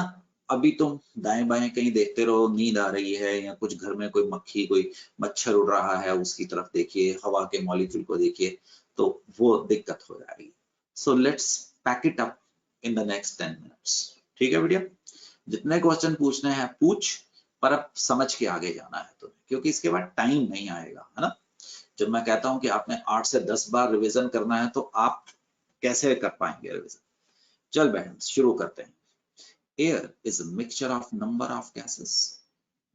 अभी तुम दाएं बाएं कहीं देखते रहो, नींद आ रही है या कुछ घर में कोई मक्खी कोई मच्छर उड़ रहा है उसकी तरफ देखिए, हवा के मॉलिक्यूल को देखिए, तो वो दिक्कत हो जाएगी। So let's pack it up in the next 10 minutes. ठीक है बेटिया, जितने क्वेश्चन पूछने हैं पूछ, पर अब समझ के आगे जाना है तुम्हें, क्योंकि इसके बाद टाइम नहीं आएगा, है ना। जब मैं कहता हूं कि आपने 8 से 10 बार रिवीजन करना है तो आप कैसे कर पाएंगे रिवीजन। चल बहन शुरू करते हैं। Air is a mixture of number of gases.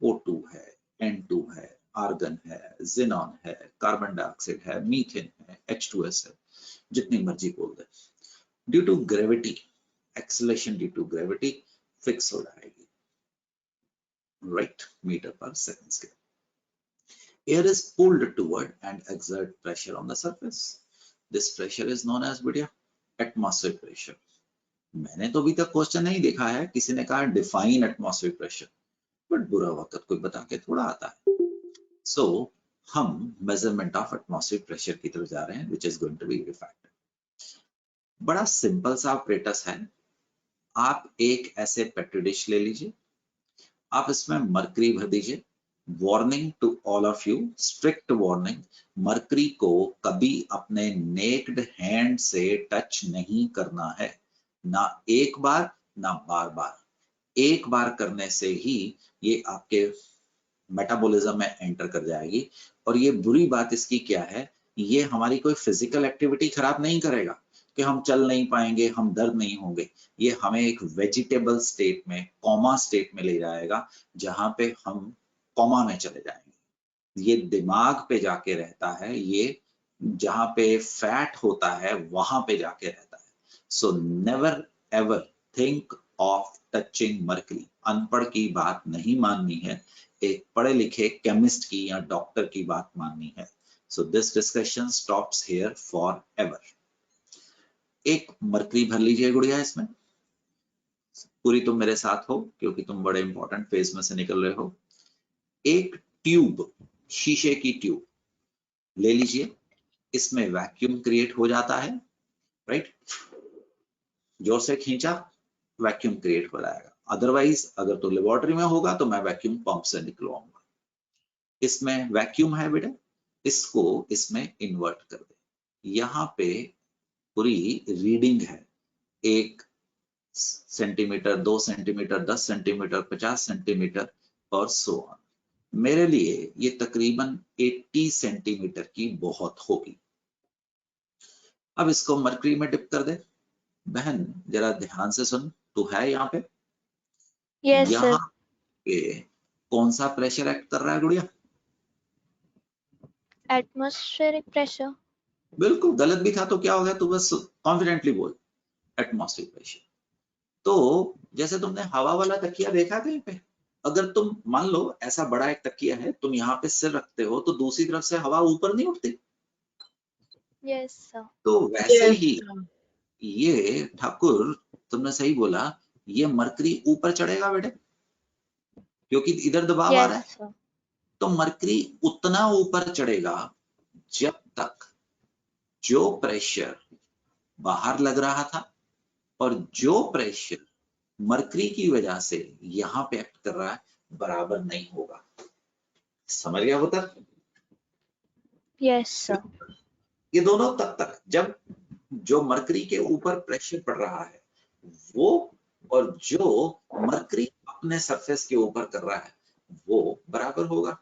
O2 है, N2 है, आर्गन है, जिनॉन है, कार्बन डाइऑक्साइड है, मीथेन है, H2S है, जितनी मर्जी बोल दे। Due to gravity, acceleration due to gravity fix हो जाएगी, right, metre per second square. Air is pulled toward and exert pressure on the surface. This pressure is known as बेटिया atmospheric pressure. मैंने तो अभी तक क्वेश्चन नहीं देखा है किसी ने कहा डिफाइन एटमॉस्फेरिक प्रेशर, बट बुरा वक्त कोई बता के थोड़ा आता है। सो हम मेजरमेंट ऑफ एटमॉस्फेरिक प्रेशर की तरफ जा रहे हैं, which is going to be factor. बड़ा सिंपल सा ऑपरेटस है। आप एक ऐसे पेट्री डिश ले लीजिए, आप इसमें मरकरी भर दीजिए। Warning to all of you, strict warning, mercury को कभी अपने नेक्ड हैंड से टच नहीं करना है, ना एक बार ना बार बार। एक बार करने से ही ये आपके मेटाबॉलिज्म में एंटर कर जाएगी। और ये बुरी बात इसकी क्या है, ये हमारी कोई फिजिकल एक्टिविटी खराब नहीं करेगा कि हम चल नहीं पाएंगे, हम दर्द नहीं होंगे। ये हमें एक वेजिटेबल स्टेट में, कॉमा स्टेट में ले जाएगा, जहां पे हम कॉमा में चले जाएंगे। ये दिमाग पे जाके रहता है, ये जहां पे फैट होता है वहां पे जाके रहता है। So never ever think of touching mercury. अनपढ़ की बात नहीं माननी है, एक पढ़े लिखे केमिस्ट की या डॉक्टर की बात माननी है। So this discussion stops here for ever. एक मरकरी भर लीजिए गुड़िया, इसमें पूरी तुम मेरे साथ हो क्योंकि तुम बड़े इंपॉर्टेंट फेज में से निकल रहे हो। एक ट्यूब, शीशे की ट्यूब ले लीजिए, इसमें वैक्यूम क्रिएट हो जाता है, राइट। जोर से खींचा, वैक्यूम क्रिएट हो जाएगा। अदरवाइज अगर तो लेबोरेटरी में होगा तो मैं वैक्यूम पंप से निकलवाऊंगा। इसमें वैक्यूम है बेटा, इसको इसमें इन्वर्ट कर दे। यहाँ पे पूरी रीडिंग है, 1 सेंटीमीटर, 2 सेंटीमीटर, 10 सेंटीमीटर, 50 सेंटीमीटर और सो ऑन। मेरे लिए ये तकरीबन 80 सेंटीमीटर की बहुत होगी। अब इसको मरकरी में डिप कर दे। बहन जरा ध्यान से सुन, तू है यहाँ पे? यस यहाँ सर। पे कौन सा प्रेशर एक्ट कर रहा है गुड़िया? Atmospheric pressure. बिल्कुल गलत भी था तो क्या हो गया, तू बस कॉन्फिडेंटली बोल, एटमॉस्फेरिक प्रेशर। तो जैसे तुमने हवा वाला तकिया देखा कहीं पे, अगर तुम मान लो ऐसा बड़ा एक तकिया है, तुम यहाँ पे सिर रखते हो तो दूसरी तरफ से हवा ऊपर नहीं उठती? Yes sir. तो वैसे Yes, ही sir. ये ठाकुर, तुमने सही बोला, ये मरकरी ऊपर चढ़ेगा बेटे क्योंकि इधर दबाव आ रहा है। Yes sir. तो मरकरी उतना ऊपर चढ़ेगा जब तक जो प्रेशर बाहर लग रहा था और जो प्रेशर मरकरी की वजह से यहाँ पे एक्ट कर रहा है बराबर नहीं होगा। समझ गया पुत्र? Yes sir. ये दोनों तब तक जब जो मरकरी के ऊपर प्रेशर पड़ रहा है वो, और जो मरकरी अपने सरफेस के ऊपर कर रहा है वो बराबर होगा।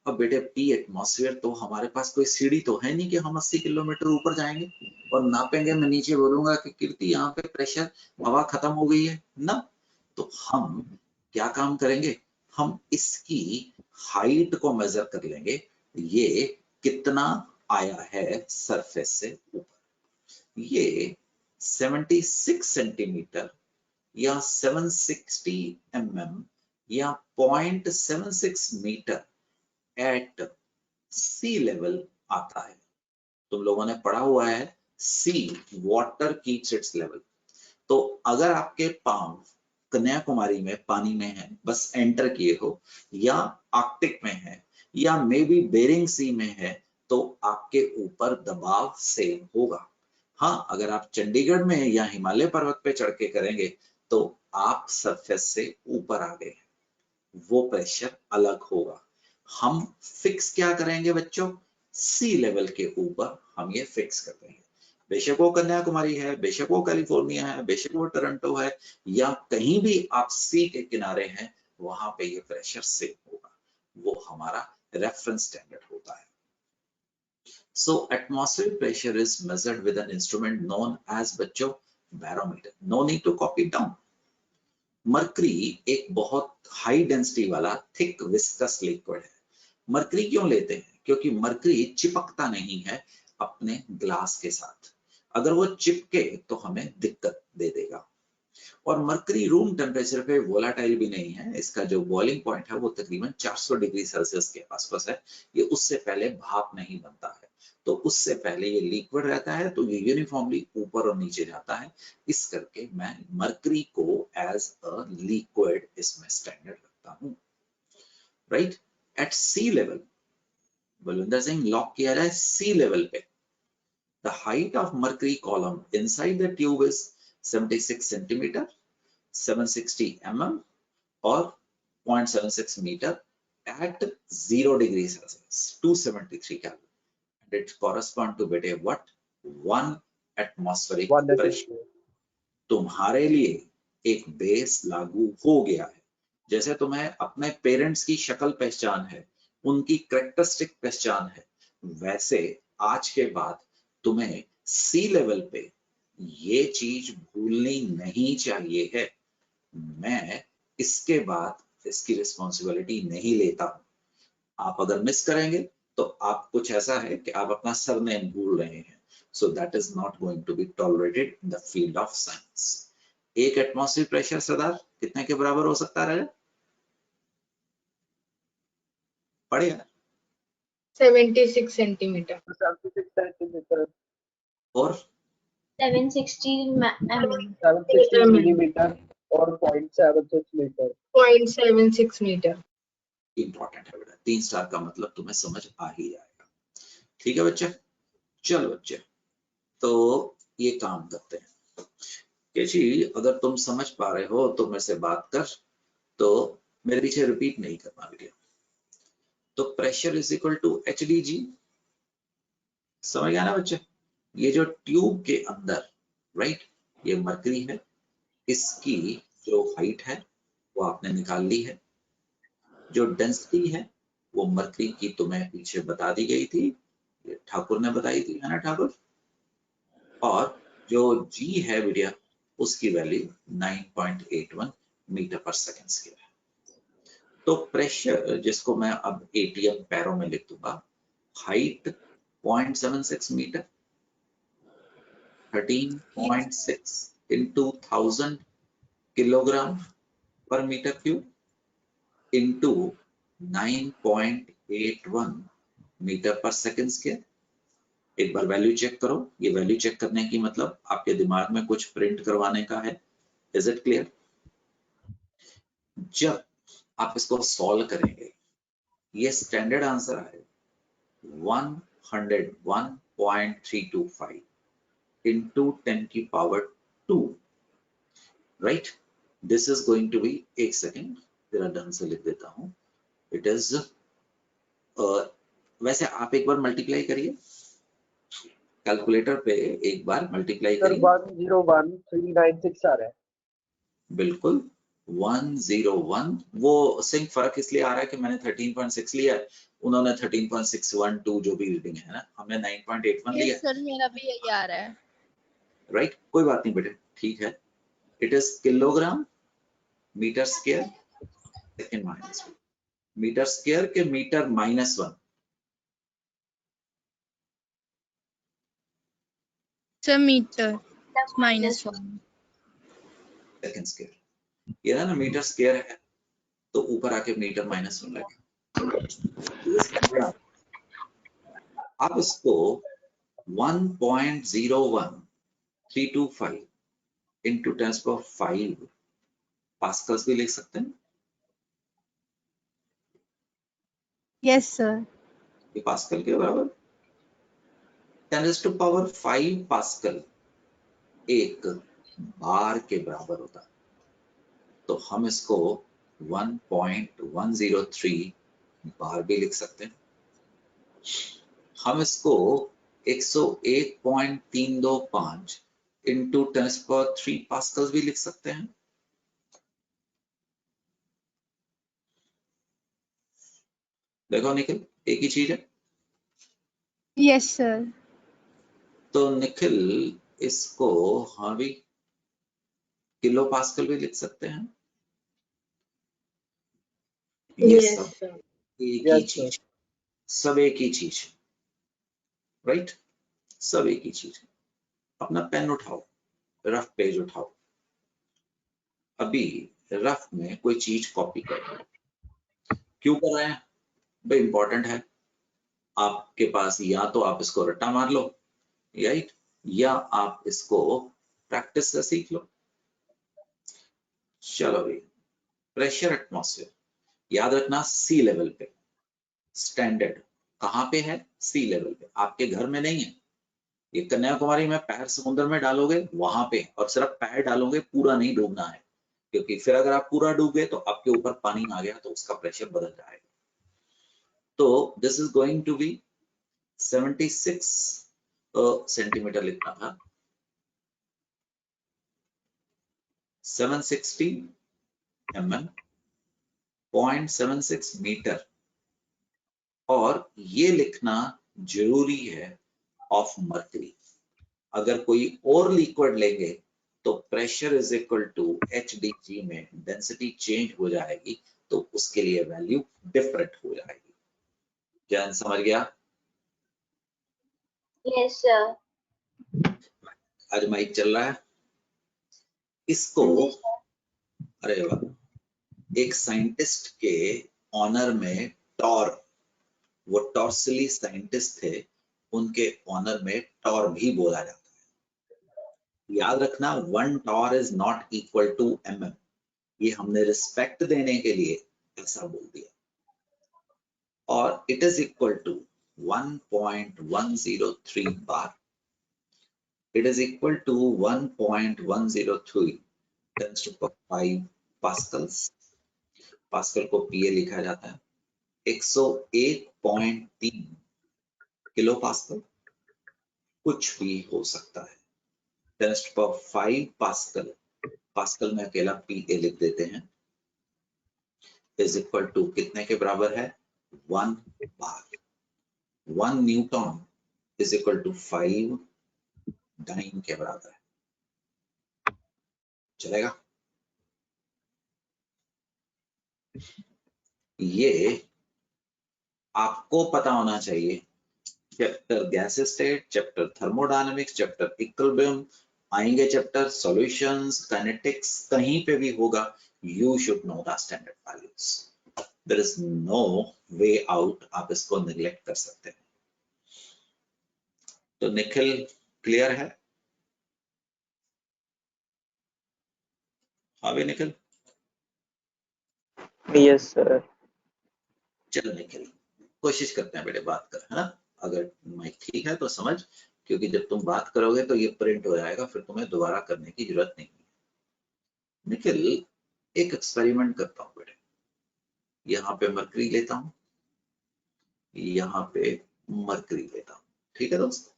अब बेटे पी एटमॉस्फेयर, तो हमारे पास कोई सीढ़ी तो है नहीं कि हम 80 किलोमीटर ऊपर जाएंगे। और नापेंगे, मैं नीचे बोलूंगा कि कीर्ति यहाँ पे प्रेशर हवा खत्म हो गई है ना, तो हम क्या काम करेंगे, हम इसकी हाइट को मेजर कर लेंगे, ये कितना आया है सरफेस से ऊपर। ये 76 सेंटीमीटर या 760 mm या 0.76 मीटर एट सी लेवल आता है। तुम लोगों ने पढ़ा हुआ है सी वाटर कीप्स इट्स लेवल। तो अगर आपके पांव कन्याकुमारी में पानी में है, बस एंटर किए हो, या आर्कटिक में है, या मे बी बेरिंग सी में है, तो आपके ऊपर दबाव सेम होगा। हाँ, अगर आप चंडीगढ़ में या हिमालय पर्वत पे चढ़ के करेंगे तो आप सरफेस से ऊपर आ गए, वो प्रेशर अलग होगा। हम फिक्स क्या करेंगे बच्चों, सी लेवल के ऊपर हम ये फिक्स कर देंगे। बेशक वो कन्याकुमारी है, बेशक वो कैलिफोर्निया है, बेशक वो टोरंटो है, या कहीं भी आप सी के किनारे हैं, वहां पे ये प्रेशर सेम होगा, वो हमारा रेफरेंस स्टैंडर्ड होता है। So atmospheric pressure is measured with an instrument known as बच्चों barometer. No need to copy it down. Mercury एक बहुत हाई डेंसिटी वाला थिक विस्कस लिक्विड है। मरकरी क्यों लेते हैं, क्योंकि मरकरी चिपकता नहीं है अपने ग्लास के साथ, अगर वो चिपके तो हमें दिक्कत दे देगा। और मरकरी रूम टेम्परेचर पे वोलाटाइल भी नहीं है, इसका जो बॉइलिंग पॉइंट है वो तकरीबन 400 डिग्री सेल्सियस के आसपास है, ये उससे पहले भाप नहीं बनता है, तो उससे पहले ये लिक्विड रहता है, तो ये यूनिफॉर्मली ऊपर और नीचे जाता है। इस करके मैं मरकरी को एज अ लिक्विड इसमें स्टैंडर्ड रखता हूँ, राइट। एट सी लेवल, बलविंदर सिंह लॉक किया जाए सी लेवल पे, the height of mercury column inside the tube is 76 centimetre, 760 mm और 0.76 meter at 0 degrees Celsius, 273 Kelvin. And it corresponds to beta what? 1 atmospheric pressure. तुम्हारे लिए एक बेस लागू हो गया है। जैसे तुम्हें अपने पेरेंट्स की शक्ल पहचान है, उनकी कैरेक्टरिस्टिक पहचान है, वैसे आज के बाद तुम्हें सी लेवल पे ये चीज भूलनी नहीं चाहिए है। मैं इसके बाद इसकी रिस्पॉन्सिबिलिटी नहीं लेता हूं। आप अगर मिस करेंगे तो आप कुछ ऐसा है कि आप अपना सरनेम भूल रहे हैं, so that is not going to be tolerated in the field of science. एक एटमॉस्फेरिक प्रेशर सरदार कितने के बराबर हो सकता है? पढ़िए। 76 सेंटीमीटर। 76 सेंटीमीटर और 760 मिलीमीटर और 0.76 मीटर। 0.76 मीटर। इंपॉर्टेंट है बेटा, 3 स्टार का मतलब तुम्हें समझ आ ही जाएगा। ठीक है बच्चे, चलो बच्चे, तो ये काम करते हैं कि जी अगर तुम समझ पा रहे हो तो मेरे से बात कर, तो मेरे पीछे रिपीट नहीं करना वीडियो। तो pressure is equal to HdG, समझ गया ना बच्चे? ये जो ट्यूब के अंदर, राइट, ये मरकरी है, इसकी जो हाइट है वो आपने निकाल ली है, जो डेंसिटी है वो मरकरी की तुम्हें पीछे बता दी गई थी, ये ठाकुर ने बताई थी, है ना ठाकुर? और जो G है बेटा, उसकी वैल्यू 9.81 मीटर पर सेकेंड स्क्वायर है। तो प्रेशर, जिसको मैं अब ATM पैरों में लिख दूंगा, हाइट 0.76 मीटर, 13.6 into 1000 किलोग्राम पर मीटर क्यूब into 9.81 मीटर पर सेकेंड स्क्वायर। एक बार वैल्यू चेक करो, ये वैल्यू चेक करने की मतलब आपके दिमाग में कुछ प्रिंट करवाने का है। Is it clear? जब आप इसको सॉल्व करेंगे, ये स्टैंडर्ड आंसर है 101.325 into 10 की power 2, right. This is going to be, एक सेकेंड जरा ढंग से लिख देता हूं, इट इज, वैसे आप एक बार मल्टीप्लाई करिए कैलकुलेटर पे, एक बार मल्टीप्लाई करिए। 101396 आ रहा है। बिल्कुल, 101। वो सिंक फर्क इसलिए आ रहा है कि मैंने 13.6 लिया है, उन्होंने 13.612 जो भी रीडिंग है ना, हमने 9.81 लिया है। सर मेरा भी यही आ रहा है। राइट, कोई बात नहीं बेटे, ठीक है। It is kilogram metre square second minus metre square के metre -1। Sir metre -1 second square, ये ना मीटर स्क्वायर है तो ऊपर आके मीटर -1 लगे। आप इसको 1.01325 इंटू 10⁵ पास्कल्स भी लिख सकते हैं। Yes sir. ये पास्कल के बराबर 10⁵ पास्कल एक बार के बराबर होता है। तो हम इसको 1.103 बार भी लिख सकते हैं। हम इसको 101.325 इंटू 10⁵ पास्कल्स भी लिख सकते हैं। देखो निखिल, एक ही चीज है। Yes sir. तो निखिल इसको हाँ भी किलो पास्कल भी लिख सकते हैं। ये Yes, सब sir. एक ही Yes, sir. चीज, सब एक ही चीज, राइट, सब एक ही चीज। अपना पेन उठाओ, रफ पेज उठाओ, अभी रफ में कोई चीज कॉपी करो। क्यों कर रहे हैं भाई? इंपॉर्टेंट है। आपके पास या तो आप इसको रट्टा मार लो, राइट, या आप इसको प्रैक्टिस से सीख लो। चलो भाई, प्रेशर एटमॉस्फेयर याद रखना, सी लेवल पे स्टैंडर्ड कहाँ पे है? सी लेवल पे, आपके घर में नहीं है। ये कन्याकुमारी में पैर समुद्र में डालोगे वहां पे, और सिर्फ पैर डालोगे, पूरा नहीं डूबना है, क्योंकि फिर अगर आप पूरा डूब गए तो आपके ऊपर पानी आ गया तो उसका प्रेशर बदल जाएगा। तो this is going to be 76 centimetre लिखना था, 760 mm, 0.76 मीटर। और ये लिखना जरूरी है ऑफ मर्करी। अगर कोई और लिक्विड लेंगे तो pressure is equal to HDG में डेंसिटी चेंज हो जाएगी, तो उसके लिए वैल्यू डिफरेंट हो जाएगी। क्या समझ गया? Yes, sir. आज माइक चल रहा है इसको। Yes, sir. अरे वाह, एक साइंटिस्ट के ऑनर में टॉर, वो टॉर्सली साइंटिस्ट थे, उनके ऑनर में टॉर भी बोला जाता है। याद रखना, 1 torr is not equal to mm। ये हमने रिस्पेक्ट देने के लिए ऐसा बोल दिया। और it is equal to 1.103 bar. It is equal to 1.103 10⁵ pascals. Pascal को PA लिखा जाता है। 101.3 किलो पास्कल, कुछ भी हो सकता है। 10⁵ पास्कल, पास्कल में अकेला PA लिख देते हैं, इज इक्वल टू कितने के बराबर है? 1 bar. 1 newton is equal to 5 dyne के बराबर है। चलेगा? ये आपको पता होना चाहिए। Chapter gas state, chapter thermodynamics, chapter equilibrium आएंगे, चैप्टर सॉल्यूशंस, काइनेटिक्स, कहीं पे भी होगा, you should know the standard values. There is no way out, आप इसको नेग्लेक्ट कर सकते हैं। तो निखिल क्लियर है? हाँ भी निखिल? Yes, sir. चलो निखिल, कोशिश करते हैं बेटे बात कर, है ना? अगर माइक ठीक है तो समझ, क्योंकि जब तुम बात करोगे तो ये प्रिंट हो जाएगा, फिर तुम्हें दोबारा करने की जरूरत नहीं है। निखिल, एक एक्सपेरिमेंट करता हूँ बेटे। यहाँ पे मरकरी लेता हूँ, यहाँ पे मरकरी लेता हूँ। ठीक है दोस्त,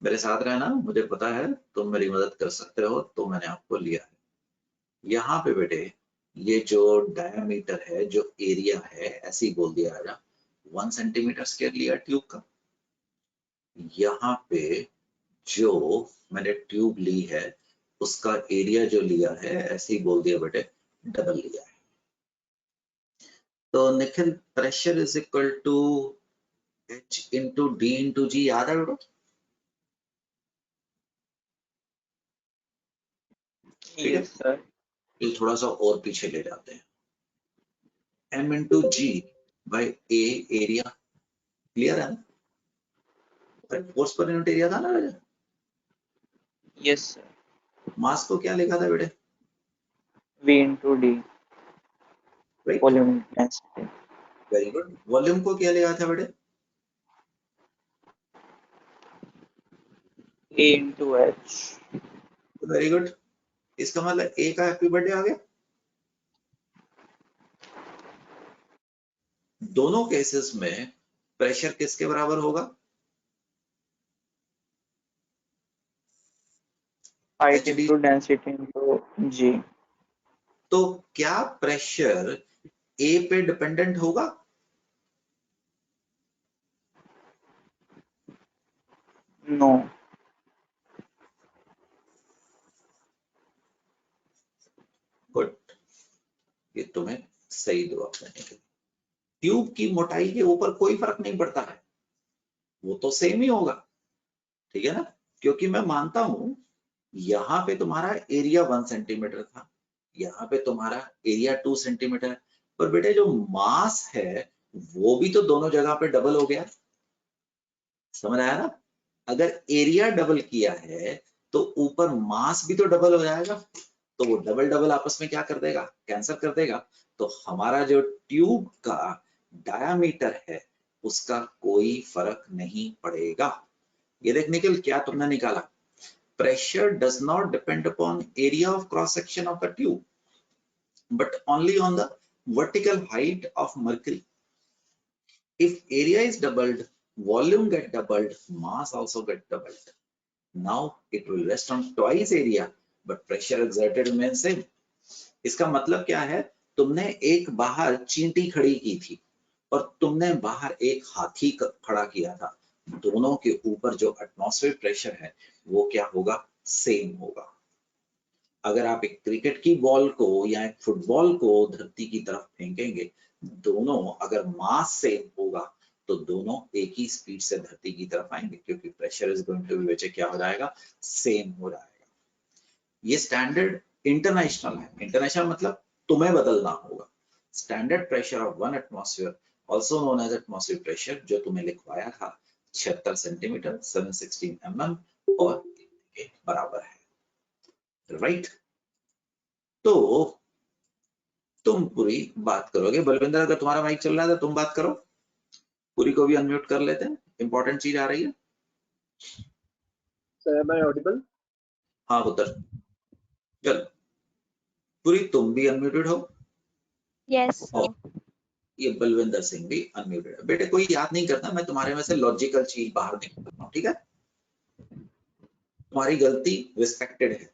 मेरे साथ रहना, मुझे पता है तुम मेरी मदद कर सकते हो, तो मैंने आपको लिया है। यहाँ पे बेटे ये जो डायमीटर है, जो एरिया है, ऐसे ही बोल दिया जा 1 सेंटीमीटर स्क्वायर लिया ट्यूब का। यहाँ पे जो मैंने ट्यूब ली है उसका एरिया जो लिया है ऐसे ही बोल दिया बेटे डबल लिया है। तो Nikhil pressure is equal to H into D into G, याद है बेटा? ठीक है, Yes, sir. ये थोड़ा सा और पीछे ले जाते हैं। M into G by a area, clear है ना? फोर्स पर यूनिट एरिया था ना बेटे? Yes, sir. मास को क्या लिखा था बेटे? V into D. Right, Volume density. Very good. Volume को क्या लिखा था बेटे? A into H. Very good. इसका मतलब ए का हैप्पी बर्थडे आ गया। दोनों केसेस में प्रेशर किसके बराबर होगा? Height HD। into density into G. तो क्या प्रेशर ए पे डिपेंडेंट होगा? No. गुड, ये तुम्हें सही जवाब देने के लिए। ट्यूब की मोटाई के ऊपर कोई फर्क नहीं पड़ता है, वो तो सेम ही होगा, ठीक है ना? क्योंकि मैं मानता हूं यहाँ पे तुम्हारा एरिया 1 सेंटीमीटर था, यहाँ पे तुम्हारा एरिया 2 सेंटीमीटर है, पर बेटे जो मास है वो भी तो दोनों जगह पे डबल हो गया। समझ आया ना? अगर एरिया डबल किया है तो ऊपर मास भी तो डबल हो जाएगा, तो वो डबल डबल आपस में क्या कर देगा? कैंसिल कर देगा। तो हमारा जो ट्यूब का डायामीटर है उसका कोई फर्क नहीं पड़ेगा। ये देख निखिल, क्या तुमने निकाला? pressure does not depend upon area of cross section of the tube but only on the vertical height of mercury. If area is doubled, volume get doubled, mass also get doubled. Now it will rest on twice area but pressure exerted remains same. इसका मतलब क्या है? तुमने एक बाहर चींटी खड़ी की थी और तुमने बाहर एक हाथी खड़ा किया था, दोनों के ऊपर जो एटमॉस्फेयर प्रेशर है वो क्या होगा? सेम होगा। अगर आप एक क्रिकेट की बॉल को या एक फुटबॉल को धरती की तरफ फेंकेंगे, दोनों अगर मास सेम होगा तो दोनों एक ही स्पीड से धरती की तरफ आएंगे, क्योंकि pressure is going to be बच्चे क्या हो जाएगा? सेम हो जाएगा। ये स्टैंडर्ड इंटरनेशनल है। इंटरनेशनल मतलब तुम्हें बदलना होगा। Standard pressure of 1 atmosphere also known as atmosphere pressure, जो तुम्हें लिखवाया था 76 सेंटीमीटर 716 mm और के बराबर है, राइट? तो तुम पूरी बात करोगे। बलविंदर, अगर तुम्हारा माइक चल रहा है तो तुम बात करो, पूरी को भी अनम्यूट कर लेते हैं, इंपॉर्टेंट चीज आ रही है। Sir, am I audible? हाँ पुत्र, चल पूरी तुम भी अनम्यूटेड हो Yes, sir. और ये बलविंदर सिंह भी अनम्यूटेड है। बेटे कोई याद नहीं करता, मैं तुम्हारे में से लॉजिकल चीज बाहर निकालता हूँ, ठीक है? तुम्हारी गलती रिस्पेक्टेड है।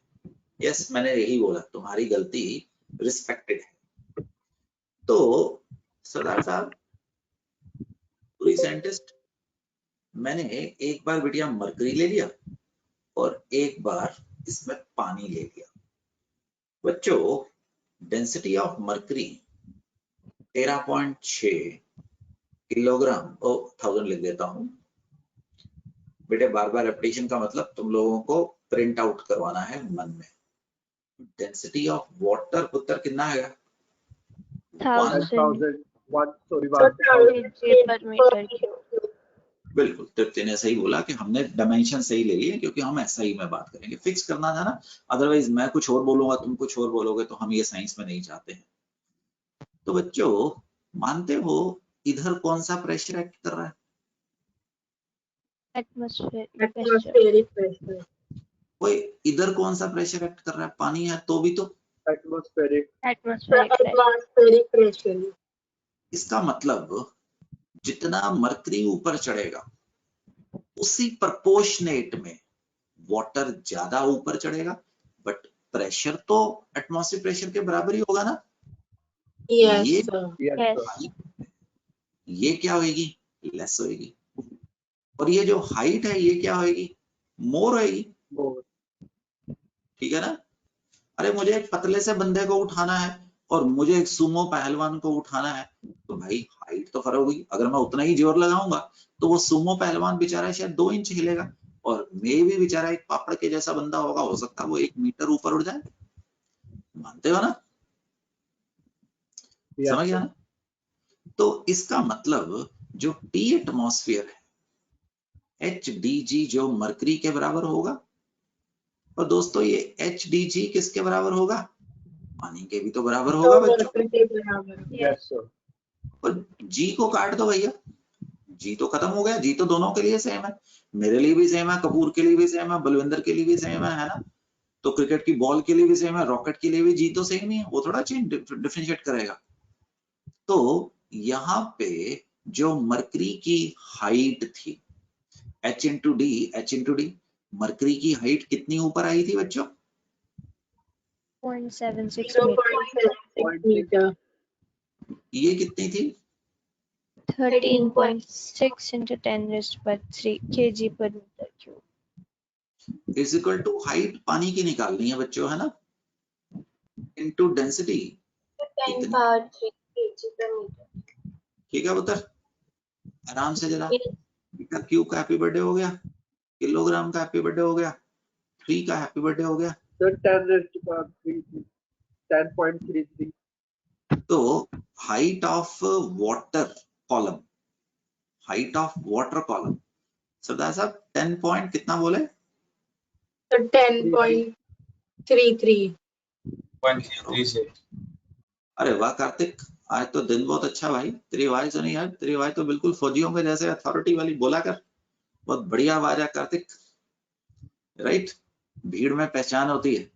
यस, मैंने यही बोला, तुम्हारी गलती रिस्पेक्टेड है। तो सरदार साहब, पूरी साइंटिस्ट, मैंने एक बार बिटिया मरकरी ले लिया और एक बार इसमें पानी ले लिया। बच्चों, डेंसिटी ऑफ मरकरी 13.6 किलोग्राम, 1000 लिख देता हूं बेटे, बार बार रेपिटेशन का मतलब तुम लोगों को प्रिंट आउट करवाना है मन में। डेंसिटी ऑफ वाटर पुत्र कितना है? 1000 kg per meter cube. बिल्कुल, तृप्ति ने सही बोला कि हमने डायमेंशन सही ले लिए, क्योंकि हम SI में बात करेंगे, फिक्स करना था ना, अदरवाइज मैं कुछ और बोलूंगा तुम कुछ और बोलोगे तो हम ये साइंस में नहीं चाहते हैं। तो बच्चों, मानते हो इधर कौन सा प्रेशर एक्ट कर रहा है? Atmospheric pressure. Atmospheric pressure. कोई इधर कौन सा प्रेशर एक्ट कर रहा है? पानी है तो भी तो। Atmospheric. Atmospheric pressure. Atmospheric pressure. इसका मतलब जितना मरकरी ऊपर चढ़ेगा उसी प्रोपोर्शनेट में वाटर ज्यादा ऊपर चढ़ेगा, बट प्रेशर तो एटमॉस्फेरिक प्रेशर के बराबर ही होगा ना। Yes, ये sir. Yes, Yes. sir. ये क्या होगी? लेस होगी। और ये जो हाइट है ये क्या होगी? मोर होगी। More. ठीक है ना? अरे मुझे एक पतले से बंदे को उठाना है और मुझे एक सुमो पहलवान को उठाना है, तो भाई हाइट तो फर्क होगी। अगर मैं उतना ही जोर लगाऊंगा तो वो सुमो पहलवान बेचारा शायद 2 इंच हिलेगा और मैं भी बेचारा एक पापड़ के जैसा बंदा होगा, हो सकता है वो 1 मीटर ऊपर उड़ जाए। मानते हो ना? Yes, समझ गया sir. ना? तो इसका मतलब जो T एटमॉस्फेयर है, HDG जो मरकरी के बराबर होगा। और दोस्तों ये HDG किसके बराबर होगा? पानी के भी तो बराबर तो होगा बच्चों। water के बराबर। Yes, sir. और G को काट दो भैया, G तो खत्म हो गया। G तो दोनों के लिए सेम है, मेरे लिए भी सेम है, कपूर के लिए भी सेम है, बलविंदर के लिए भी सेम है ना? तो क्रिकेट की बॉल के लिए भी सेम है, रॉकेट के लिए भी G तो सेम ही है, वो थोड़ा चेंज डिफरेंशिएट करेगा। तो यहाँ पे जो मरकरी की हाइट थी H इंटू डी, मरकरी की हाइट कितनी ऊपर आई थी बच्चों? 0.76 meter. 0.76 meter. ये कितनी थी? 13.6 into 10⁻³ kg per meter cube. Is equal to height पानी की निकालनी है बच्चों, है ना? Into density 10 power 3 kg per meter. ठीक है पुत्र, आराम से जरा। Yes. मीटर क्यूब का हैप्पी बर्थडे हो गया, किलोग्राम का हैप्पी बर्थडे हो गया, 3 का हैप्पी बर्थडे हो गया। Sir, 10⁻³ 10.33. तो height of water column, height of water column, सरदार साहब 10 पॉइंट कितना बोले? तो 10.33. अरे वाह कार्तिक, आज तो दिन बहुत अच्छा भाई। तेरी आवाज सुनी यार, तेरी आवाज तो बिल्कुल फौजियों के जैसे अथॉरिटी वाली बोला कर। बहुत बढ़िया आवाज है कार्तिक, राइट? भीड़ में पहचान होती है।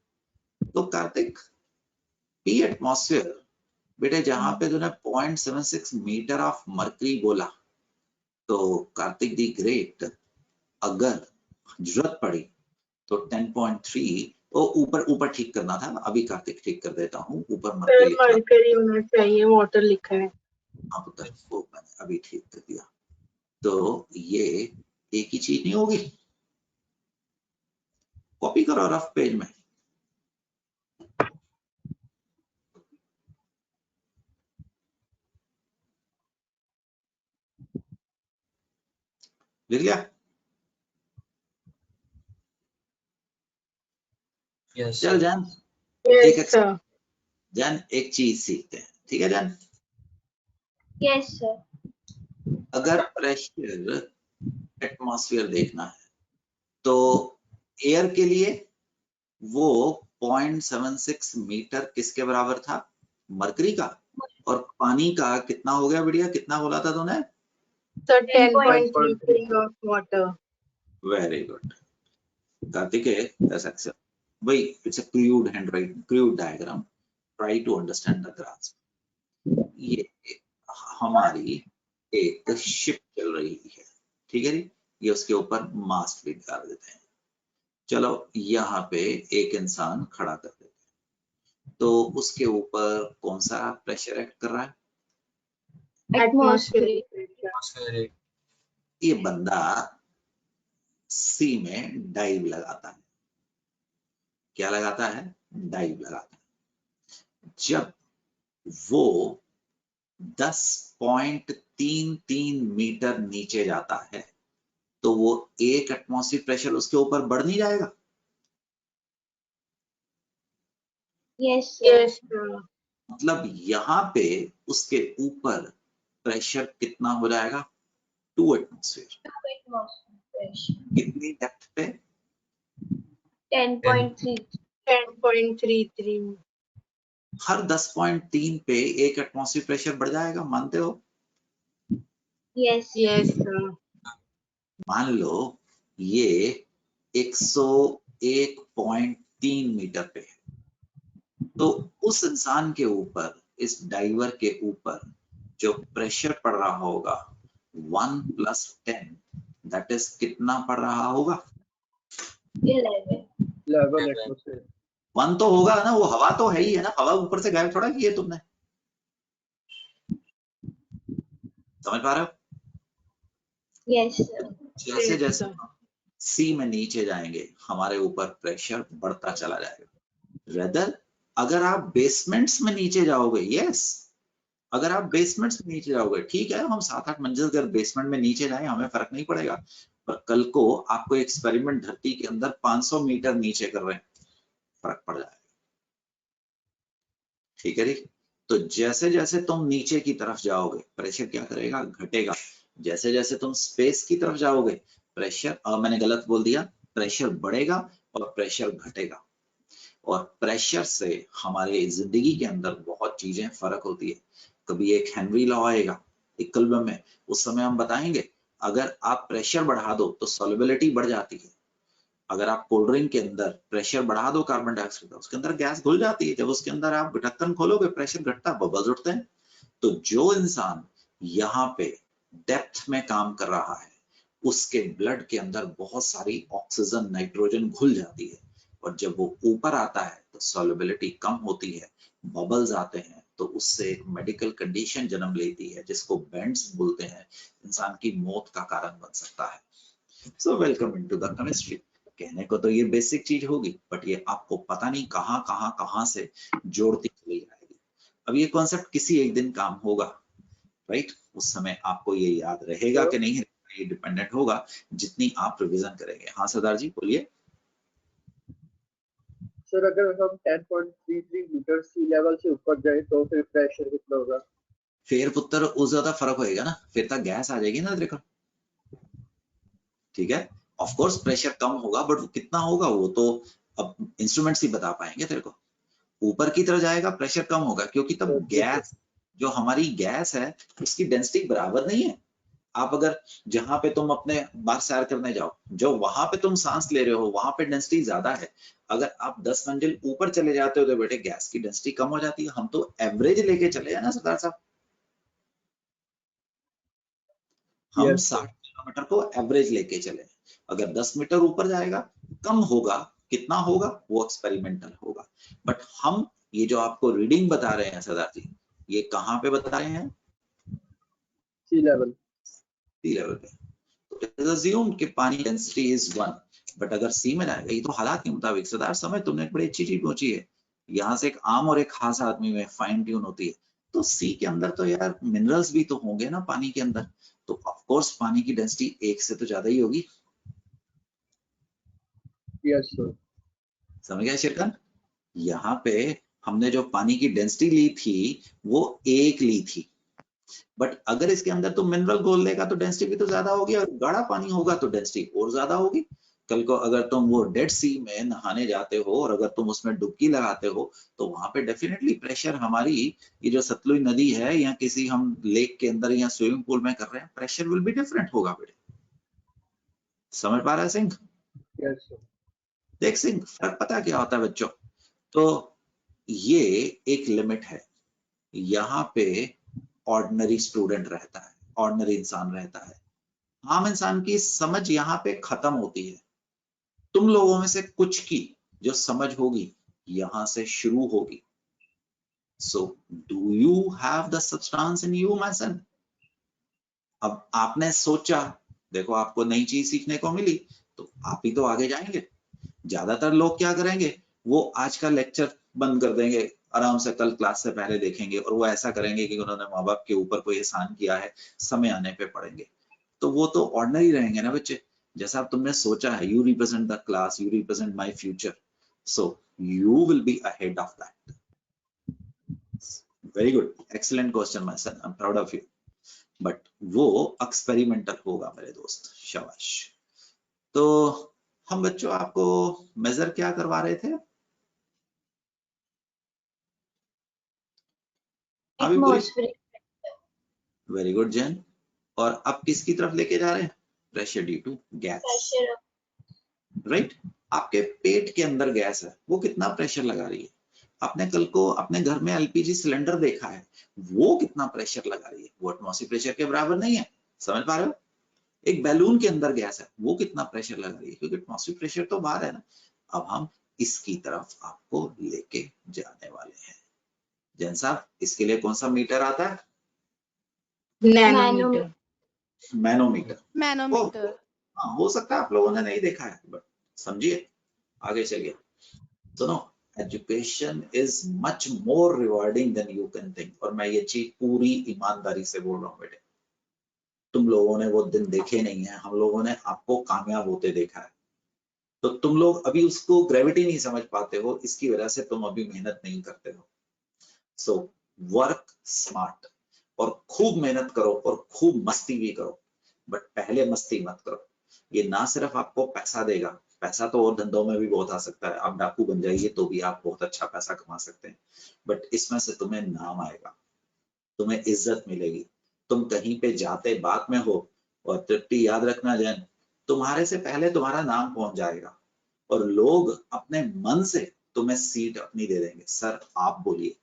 तो कार्तिक P एटमॉस्फेयर बेटे जहां पे तूने 0.76 मीटर ऑफ मरकरी बोला, तो कार्तिक दी ग्रेट अगर जरूरत पड़ी तो 10.3 वो ऊपर ठीक करना था, अभी कार्तिक ठीक कर देता हूँ। ऊपर सर मरकरी लिखना, मरकरी होना चाहिए, वाटर लिखा है। हाँ पुत्र वो मैंने अभी ठीक कर दिया। तो ये एक ही चीज नहीं होगी, कॉपी करो रफ पेज में। लिख लिया? Yes, चल sir. जान, Yes, sir. जान एक चीज सीखते हैं, ठीक है जान? Yes, sir. अगर प्रेशर एटमॉस्फेयर देखना है तो एयर के लिए वो 0.76 मीटर किसके बराबर था? मरकरी का। और पानी का कितना हो गया बढ़िया, कितना बोला था तूने? So 10.33 of water. Very good Kartikeya, that's excellent. भाई it's a crude handwriting, crude diagram. Try to understand the graph. ये हमारी एक शिप चल रही है, ठीक है जी? ये उसके ऊपर मास्ट भी डाल देते हैं। चलो यहाँ पे एक इंसान खड़ा कर देते हैं, तो उसके ऊपर कौन सा प्रेशर एक्ट कर रहा है? Atmospheric pressure. Atmospheric. ये बंदा सी में डाइव लगाता है। क्या लगाता है? डाइव लगाता है। जब वो 10.33 मीटर नीचे जाता है तो वो एक एटमॉस्फेरिक प्रेशर उसके ऊपर बढ़ नहीं जाएगा? Yes, sir. Yes, sir. मतलब यहाँ पे उसके ऊपर प्रेशर कितना हो जाएगा? 2 एटमॉस्फेयर। Atmospheric pressure. कितनी डेप्थ पे? 10.3. 10.33. हर 10.3 पे एक एटमॉस्फेरिक प्रेशर बढ़ जाएगा, मानते हो? Yes. Yes, sir. मान लो ये 101.3 मीटर पे है, तो उस इंसान के ऊपर, इस डाइवर के ऊपर जो प्रेशर पड़ रहा होगा 1 + 10, दैट इज कितना पड़ रहा होगा? 11. 11 atmosphere. 1 तो होगा ना, वो हवा तो है ही है ना, हवा ऊपर से गायब थोड़ा की है तुमने। समझ पा रहे हो? Yes, sir. जैसे Yes, जैसे sir. सी में नीचे जाएंगे हमारे ऊपर प्रेशर बढ़ता चला जाएगा। रेदर अगर आप बेसमेंट्स में नीचे जाओगे, यस, अगर आप बेसमेंट्स में नीचे जाओगे, ठीक है, हम 7-8 मंजिल अगर बेसमेंट में नीचे जाएं हमें फर्क नहीं पड़ेगा, पर कल को आपको एक्सपेरिमेंट धरती के अंदर 500 मीटर नीचे कर रहे हैं, फर्क पड़ जाएगा। ठीक है जी। तो जैसे जैसे तुम नीचे की तरफ जाओगे प्रेशर क्या करेगा, घटेगा। जैसे जैसे तुम स्पेस की तरफ जाओगे प्रेशर, मैंने गलत बोल दिया, प्रेशर बढ़ेगा और प्रेशर घटेगा। और प्रेशर से हमारे जिंदगी के अंदर बहुत चीजें फर्क होती है। कभी एक हेनरी लॉ आएगा इक्विलिब्रियम में, उस समय हम बताएंगे अगर आप प्रेशर बढ़ा दो तो सॉल्युबिलिटी बढ़ जाती है। अगर आप कोल्ड ड्रिंक के अंदर प्रेशर बढ़ा दो कार्बन डाइऑक्साइड का, उसके अंदर गैस घुल जाती है। जब उसके अंदर आप ढक्कन खोलोगे प्रेशर घटता, बबल्स उठते हैं। तो जो इंसान यहाँ पे डेप्थ में काम कर रहा है उसके ब्लड के अंदर बहुत सारी ऑक्सीजन नाइट्रोजन घुल जाती है, और जब वो ऊपर आता है तो सॉल्युबिलिटी कम होती है, बबल्स आते हैं, तो उससे एक मेडिकल कंडीशन जन्म लेती है जिसको बेंड्स बोलते हैं, इंसान की मौत का कारण बन सकता है। So welcome into the chemistry. कहने को तो ये बेसिक चीज होगी, बट ये आपको पता नहीं कहाँ से जोड़ती चली जाएगी। अब ये कॉन्सेप्ट किसी एक दिन काम होगा, राइट? उस समय आपको ये याद रहेगा कि नहीं, ये डिपेंडेंट होगा जितनी आप रिवीजन करेंगे। हाँ सरदार जी बोलिए। सर अगर हम 10.33 मीटर सी लेवल से ऊपर जाए तो फिर प्रेशर कितना होगा? फिर पुत्र उस ज्यादा फर्क होएगा ना, फिर तक गैस आ जाएगी ना देखो। ठीक है, ऑफ कोर्स प्रेशर कम होगा, बट कितना होगा वो तो अब इंस्ट्रूमेंट्स ही बता पाएंगे तेरे को। ऊपर की तरफ जाएगा प्रेशर कम होगा, क्योंकि तब गैस, जो हमारी गैस है उसकी डेंसिटी बराबर नहीं है। आप अगर जहां पे तुम अपने बाहर सैर करने जाओ, जो वहां पे तुम सांस ले रहे हो वहां पे डेंसिटी ज्यादा है। अगर आप 10 मंजिल ऊपर चले जाते हो तो बेटे गैस की डेंसिटी कम हो जाती है। हम तो एवरेज लेके चले हैं ना सरदार साहब, हम 60 किलोमीटर को एवरेज लेके चले। अगर 10 मीटर ऊपर जाएगा कम होगा, कितना होगा वो एक्सपेरिमेंटल होगा। बट हम ये जो आपको रीडिंग बता रहे हैं सरदार जी, ये कहाँ पे बता रहे हैं? सी लेवल। सी लेवल पे। तो assume कि पानी डेंसिटी इज 1, बट अगर सी में जाएगा, ये तो हालात के मुताबिक सरदार समय तुमने एक बड़ी अच्छी चीज पहुंची है। यहाँ से एक आम और एक खास आदमी में फाइन ट्यून होती है। तो सी के अंदर तो यार मिनरल्स भी तो होंगे ना पानी के अंदर, तो ऑफ कोर्स पानी की डेंसिटी 1 से तो ज्यादा ही होगी। Yes sir. समझ गया शेरखान? यहाँ पे हमने जो पानी की डेंसिटी ली थी वो 1 ली थी, बट अगर इसके अंदर तुम मिनरल घोल देगा तो डेंसिटी भी तो ज्यादा होगी, और गाढ़ा पानी होगा तो डेंसिटी और ज्यादा होगी। कल को अगर तुम वो डेड सी में नहाने जाते हो और अगर तुम उसमें डुबकी लगाते हो तो वहां पे डेफिनेटली प्रेशर, हमारी ये जो सतलुज नदी है या किसी हम लेक के अंदर या स्विमिंग पूल में कर रहे हैं, प्रेशर विल बी डिफरेंट होगा बेटे। समझ पा रहा है सिंह? Yes sir. देख सिंह, फर्क पता क्या होता है बच्चों? तो ये एक लिमिट है। यहाँ पे ऑर्डिनरी स्टूडेंट रहता है, ऑर्डिनरी इंसान रहता है। आम इंसान की समझ यहाँ पे खत्म होती है। तुम लोगों में से कुछ की जो समझ होगी यहाँ से शुरू होगी। So do you have the substance in you my son? अब आपने सोचा, देखो आपको नई चीज सीखने को मिली तो आप ही तो आगे जाएंगे। ज्यादातर लोग क्या करेंगे, वो आज का लेक्चर बंद कर देंगे, आराम से कल क्लास से पहले देखेंगे, और वो ऐसा करेंगे कि उन्होंने माँ बाप के ऊपर कोई एहसान किया है, समय आने पे पढ़ेंगे। तो वो तो ऑर्डिनरी रहेंगे ना बच्चे। जैसा अब तुमने सोचा है, you represent the class, you represent my future, so you will be ahead of that. Very good, excellent question my son, I am proud of you. But वो एक्सपेरिमेंटल होगा मेरे दोस्त, शाबाश। तो हम बच्चों आपको मेजर क्या करवा रहे थे? अभी पूरी, Atmospheric वेरी गुड जैन। और अब किसकी तरफ लेके जा रहे हैं? Pressure due to gas, pressure. Right? आपके पेट के अंदर गैस है, वो कितना प्रेशर लगा रही है? आपने कल को अपने घर में एलपीजी सिलेंडर देखा है, वो कितना प्रेशर लगा रही है? वो एटमॉस्फेरिक प्रेशर के बराबर नहीं है। समझ पा रहे हो? एक बैलून के अंदर गैस है, वो कितना प्रेशर लगा रही है? क्योंकि एटमॉस्फेरिक प्रेशर तो बाहर है ना। अब हम इसकी तरफ आपको लेके जाने वाले हैं। जैन साहब, इसके लिए कौन सा मीटर आता है? nanometer. मैनोमीटर। Manometer. हाँ, हो सकता है आप लोगों ने नहीं देखा है, बट समझिए, आगे चलिए। सुनो, education is much more rewarding than you can think, और मैं ये चीज पूरी ईमानदारी से बोल रहा हूँ बेटे। तुम लोगों ने वो दिन देखे नहीं है, हम लोगों ने आपको कामयाब होते देखा है, तो तुम लोग अभी उसको ग्रेविटी नहीं समझ पाते हो, इसकी वजह से तुम अभी मेहनत नहीं करते हो। सो वर्क स्मार्ट, और खूब मेहनत करो और खूब मस्ती भी करो, बट पहले मस्ती मत करो। ये ना सिर्फ आपको पैसा देगा, पैसा तो और धंधों में भी बहुत आ सकता है, आप डाकू बन जाइए तो भी आप बहुत अच्छा पैसा कमा सकते हैं, बट इसमें से तुम्हें नाम आएगा, तुम्हें इज्जत मिलेगी। तुम कहीं पे जाते बात में हो, और तृप्ति याद रखना जैन, तुम्हारे से पहले तुम्हारा नाम पहुंच जाएगा, और लोग अपने मन से तुम्हें सीट अपनी दे देंगे। सर आप बोलिए,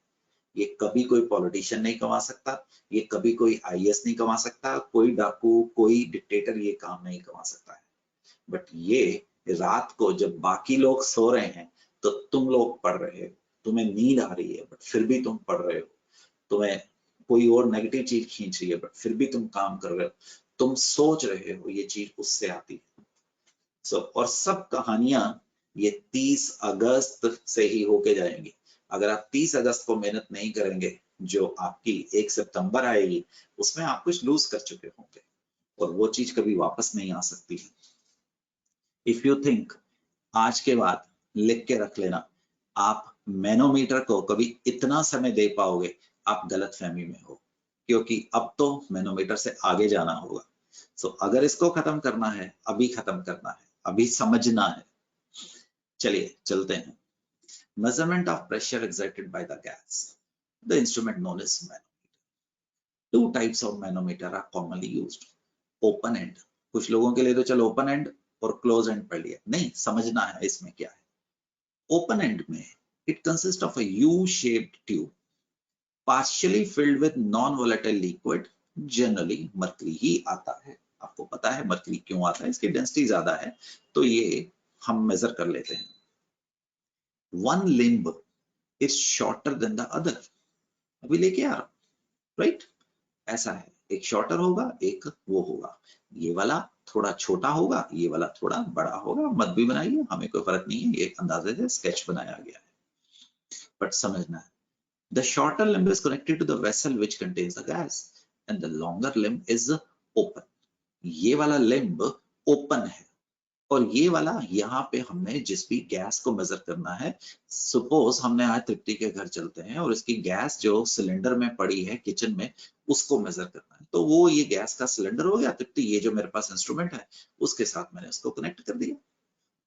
ये कभी कोई पॉलिटिशियन नहीं कमा सकता, ये कभी कोई आईएएस नहीं कमा सकता, कोई डाकू, कोई डिक्टेटर ये काम नहीं कमा सकता है। बट ये रात को जब बाकी लोग सो रहे हैं तो तुम लोग पढ़ रहे हो, तुम्हें नींद आ रही है बट फिर भी तुम पढ़ रहे हो, तुम्हें कोई और नेगेटिव चीज खींच रही है बट फिर भी तुम काम कर रहे हो, तुम सोच रहे हो, ये चीज उससे आती है। और सब कहानियां ये 30 अगस्त से ही होके जाएंगी। अगर आप 30 अगस्त को मेहनत नहीं करेंगे, जो आपकी 1 सितंबर आएगी उसमें आप कुछ लूज कर चुके होंगे, और वो चीज कभी वापस नहीं आ सकती है। इफ यू थिंक, आज के बाद लिख के रख लेना, आप मैनोमीटर को कभी इतना समय दे पाओगे, आप गलत फहमी में हो, क्योंकि अब तो मैनोमीटर से आगे जाना होगा। सो अगर इसको खत्म करना है, अभी खत्म करना है, अभी समझना है। चलिए चलते हैं। Measurement of pressure exerted by the gas, the instrument known as manometer. Two types of manometer are commonly used. Open end, कुछ लोगों के लिए तो चलो ओपन एंड और क्लोज एंड पढ़ लिया, नहीं, समझना है इसमें क्या है। ओपन एंड में it consists of a U-shaped tube partially filled with non-volatile liquid, generally mercury ही आता है। आपको पता है मरकरी क्यों आता है, इसकी डेंसिटी ज्यादा है, तो ये हम मेजर कर लेते हैं। One limb is shorter than the other, अभी लेके आ रहा, राइट? ऐसा है, एक शॉर्टर होगा, एक वो होगा, ये वाला थोड़ा छोटा होगा, ये वाला थोड़ा बड़ा होगा। मत भी बनाइए, हमें कोई फर्क नहीं है, ये अंदाजे से स्केच बनाया गया है, बट समझना है। The shorter limb is connected to the vessel which contains the gas, and the longer limb is open. ये वाला लिम्ब ओपन है, और ये वाला यहाँ पे हमने जिस भी गैस को मेजर करना है, सपोज हमने आज तृप्ति के घर चलते हैं और इसकी गैस जो सिलेंडर में पड़ी है किचन में, उसको मेजर करना है, तो वो ये गैस का सिलेंडर हो गया तृप्ति, ये जो मेरे पास इंस्ट्रूमेंट है उसके साथ मैंने उसको कनेक्ट कर दिया।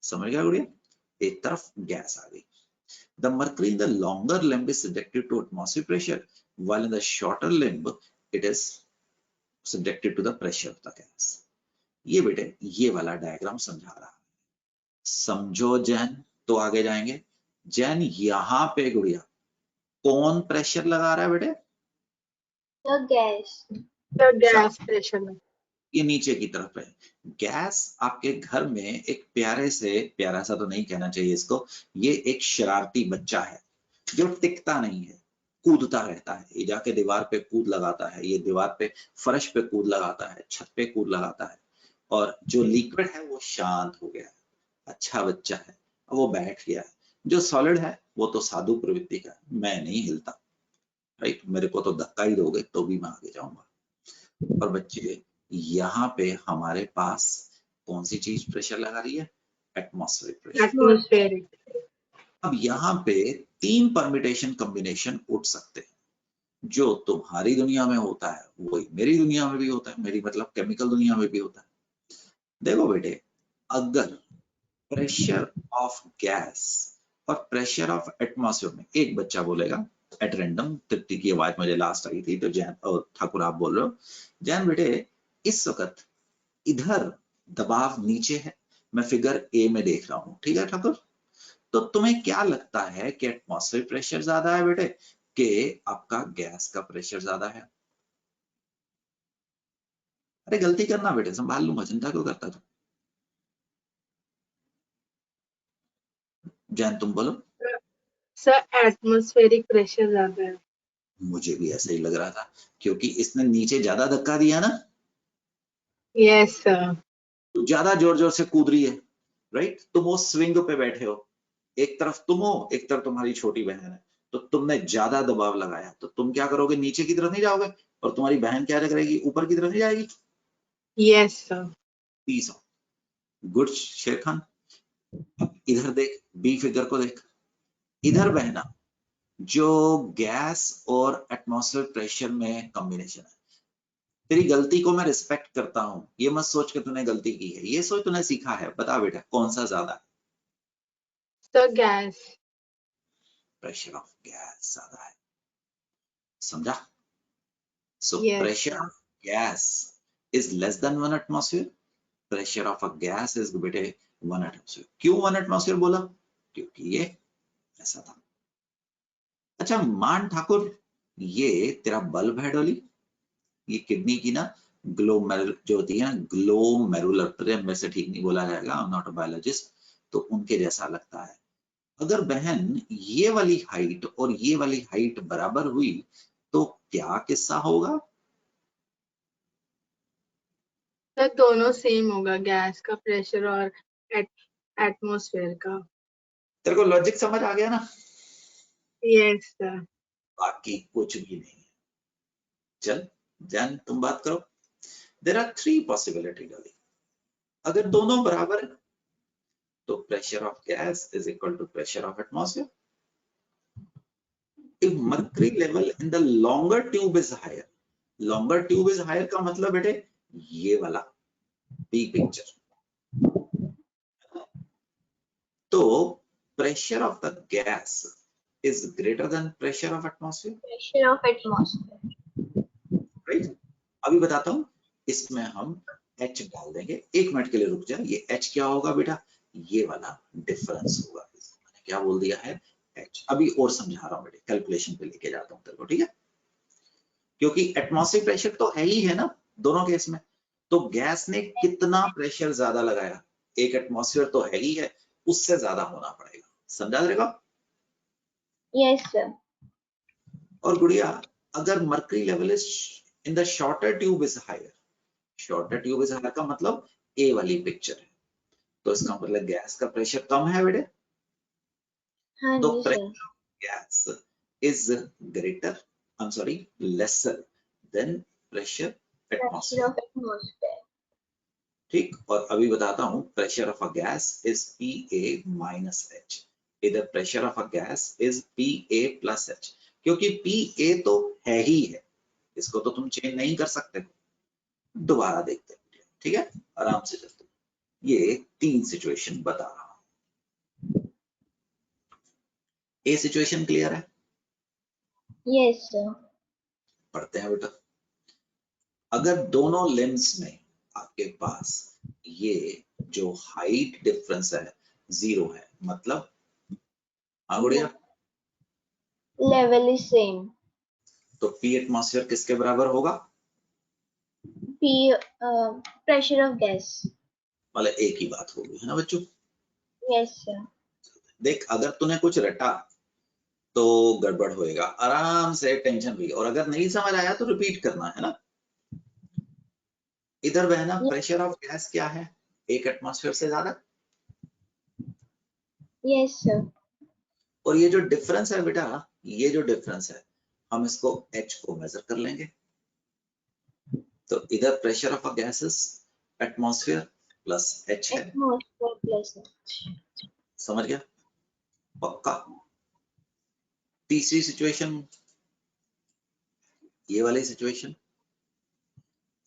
समझ गया गुड़िया? एक तरफ गैस आ गई। The mercury in the longer limb is subjected to atmospheric pressure, while in the shorter limb it is subjected to the pressure of the gas. ये बेटे ये वाला डायग्राम समझा रहा है, समझो जैन तो आगे जाएंगे। जैन यहाँ पे गुड़िया कौन प्रेशर लगा रहा है बेटे? The gas. The gas pressure. ये नीचे की तरफ है। गैस आपके घर में एक प्यारे से, प्यारा सा तो नहीं कहना चाहिए इसको, ये एक शरारती बच्चा है जो टिकता नहीं है, कूदता रहता है। ये जाके दीवार पे कूद लगाता है, ये दीवार पे फर्श पे कूद लगाता है, छत पे कूद लगाता है, और जो लिक्विड है वो शांत हो गया है, अच्छा बच्चा है, वो बैठ गया है। जो सॉलिड है वो तो साधु प्रवृत्ति का, मैं नहीं हिलता, राइट? मेरे को तो धक्का ही दोगे तो भी मैं आगे जाऊंगा। और बच्चे यहाँ पे हमारे पास कौन सी चीज प्रेशर लगा रही है? Atmospheric pressure. Atmospheric. अब यहाँ पे 3 परमिटेशन कॉम्बिनेशन उठ सकते हैं। जो तुम्हारी दुनिया में होता है वही मेरी दुनिया में भी होता है, मेरी मतलब केमिकल दुनिया में भी होता है। देखो बेटे, अगर प्रेशर ऑफ गैस और प्रेशर ऑफ एटमॉस्फेयर में, एक बच्चा बोलेगा एट रैंडम, तृप्ति की आवाज मुझे लास्ट आई थी तो जैन और ठाकुर आप बोल रहे हो। जैन बेटे, इस वक्त इधर दबाव नीचे है, मैं फिगर ए में देख रहा हूं, ठीक है ठाकुर? तो तुम्हें क्या लगता है कि एटमॉस्फेरिक प्रेशर ज्यादा है बेटे कि आपका गैस का प्रेशर ज्यादा है? अरे गलती करना बेटे, संभाल लूंगा, चिंता क्यों करता तू? जैन तुम बोलो। Sir, atmospheric pressure ज्यादा है. मुझे भी ऐसा ही लग रहा था, क्योंकि इसने नीचे ज्यादा धक्का दिया ना, Yes, sir. तो ज्यादा जोर जोर से कूद रही है, राइट। तुम वो स्विंग पे बैठे हो, एक तरफ तुम हो, एक तरफ तुम्हारी छोटी बहन है, तो तुमने ज्यादा दबाव लगाया, तो तुम क्या करोगे, नीचे की तरफ नहीं जाओगे, और तुम्हारी बहन क्या करेगी, ऊपर की तरफ नहीं जाएगी। Yes, sir. गुड शेर खान। अब इधर देख, बी फिगर को देख, इधर बहना जो गैस और एटमॉस्फेयर प्रेशर में कॉम्बिनेशन है। तेरी गलती को मैं रिस्पेक्ट करता हूं, ये मत सोच के तूने गलती की है, ये सोच तूने सीखा है। बता बेटा कौन सा ज्यादा है? Sir, gas. Pressure of gas ज्यादा है, समझा? सो Yes, pressure sir. Of gas is less than 1 atmosphere, pressure of a gas is बेटे 1 एटमॉस्फेयर। क्यों 1 एटमॉस्फेयर बोला? क्योंकि ये ऐसा था। अच्छा मान ठाकुर, ये तेरा बल्ब है डोली, ये किडनी की ना ग्लोमेरुलर जो होती है ना, ग्लोमेरुलर, मेरे से ठीक नहीं बोला जाएगा, I am not a biologist, तो उनके जैसा लगता है। अगर बहन ये वाली हाइट और ये वाली हाइट बराबर हुई तो क्या किस्सा होगा? Sir, दोनों सेम होगा, गैस का प्रेशर और एटमॉस्फेयर का। तेरे को लॉजिक समझ आ गया ना? Yes, sir. बाकी कुछ भी नहीं है। चल जैन तुम बात करो। There are 3 possibility Dolly. अगर दोनों बराबर है तो pressure of gas is equal to pressure of atmosphere. If mercury level in the longer tube is higher, longer tube is higher का मतलब बेटे ये वाला बी पिक्चर, तो pressure of the gas is greater than pressure of atmosphere, Pressure of atmosphere. Right. अभी बताता हूं, इसमें हम H डाल देंगे। 1 मिनट के लिए रुक जा। ये H क्या होगा बेटा? ये वाला डिफरेंस होगा। मैंने क्या बोल दिया है? H। अभी और समझा रहा हूं बेटे, कैलकुलेशन पे लेके जाता हूं तेरे को, ठीक है? क्योंकि एटमॉस्फेरिक प्रेशर तो है ही है ना दोनों केस में, तो गैस ने कितना प्रेशर ज्यादा लगाया, 1 एटमॉस्फेयर तो है ही है, उससे ज्यादा होना पड़ेगा। समझा तेरे को? Yes, sir. और गुड़िया, अगर mercury level is in the shorter tube is higher, shorter tube is higher का मतलब ए वाली पिक्चर है, तो इसका मतलब गैस का प्रेशर कम है बेटे, हाँ तो जी pressure sir. Gas is greater, I am sorry lesser than pressure Pressure atmosphere, of atmosphere. ठीक। और अभी बताता हूं, pressure of a gas is Pa minus H, इधर pressure of a gas is Pa plus H, क्योंकि Pa तो है ही है, इसको तो तुम चेंज नहीं कर सकते। दोबारा देखते हैं, ठीक है, आराम से चलते। ये 3 सिचुएशन बता रहा हूं। ए सिचुएशन क्लियर है? Yes, sir. पढ़ते हैं बेटा। अगर दोनों लिम्स में आपके पास ये जो हाइट डिफरेंस है 0 है, मतलब हाँ गुड़िया, Level is same. तो P एटमॉस्फेयर किसके बराबर होगा? P pressure of gas. मतलब एक ही बात होगी, है ना बच्चों? Yes, sir. देख, अगर तूने कुछ रटा तो गड़बड़ होएगा, आराम से टेंशन फ्री, और अगर नहीं समझ आया तो रिपीट करना, है ना? इधर बहना, प्रेशर ऑफ गैस क्या है? 1 एटमॉस्फेयर से ज्यादा। Yes, sir. और ये जो डिफरेंस है बेटा, ये जो डिफरेंस है, हम इसको H को मेजर कर लेंगे। तो इधर pressure of a gas is atmosphere plus H है, Atmosphere plus H. समझ गया? पक्का? तीसरी सिचुएशन, ये वाली सिचुएशन,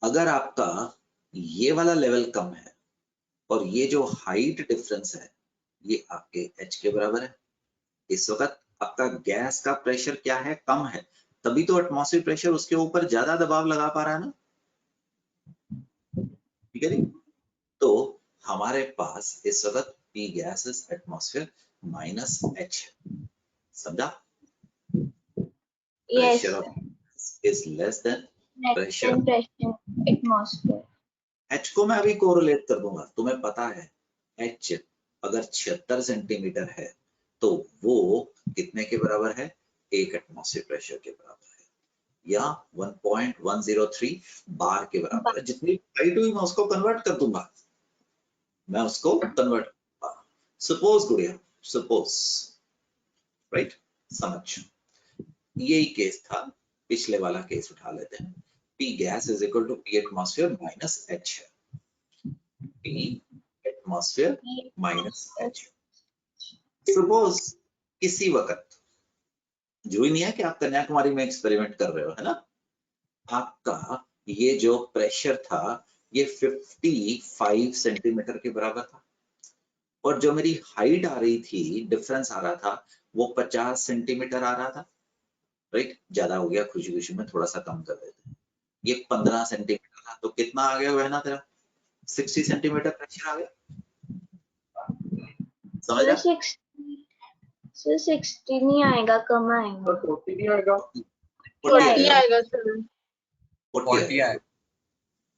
अगर आपका ये वाला लेवल कम है और ये जो हाइट डिफरेंस है ये आपके H के बराबर है, इस वक्त आपका गैस का प्रेशर क्या है? कम है, तभी तो एटमॉस्फेरिक प्रेशर उसके ऊपर ज्यादा दबाव लगा पा रहा है ना, ठीक है जी? तो हमारे पास इस वक्त P gas is atmosphere minus H, समझा? Yes, pressure sir. Of is less than Less pressure. than pressure of atmosphere. H को मैं अभी कोरिलेट कर दूंगा, तुम्हें पता है H अगर 76 सेंटीमीटर है तो वो कितने के बराबर है? 1 एटमॉस्फेयर प्रेशर के बराबर है। या 1.103 बार के बराबर है। जितनी हाइट हुई मैं उसको कन्वर्ट कर दूंगा, मैं उसको कन्वर्ट करूंगा। सपोज गुड़िया, सपोज, राइट, समझ, यही केस था, पिछले वाला केस उठा लेते हैं। P gas is equal to P atmosphere minus H है, P atmosphere minus H। Suppose किसी वक्त, जो ही नहीं है कि आप कन्याकुमारी में एक्सपेरिमेंट कर रहे हो, है ना, आपका ये जो प्रेशर था ये 55 सेंटीमीटर के बराबर था, और जो मेरी हाइट आ रही थी, डिफरेंस आ रहा था, वो 50 सेंटीमीटर आ रहा था, राइट। ज्यादा हो गया, खुशी खुशी में थोड़ा सा कम कर देते हैं। ये 15 सेंटीमीटर था, तो कितना आ गया वह ना तेरा 60 सेंटीमीटर प्रेशर आ गया, समझ सर रहा? 60 नहीं आएगा, कम आएगा। सर 40 नहीं आएगा। 40 आएगा सर। 40 आएगा।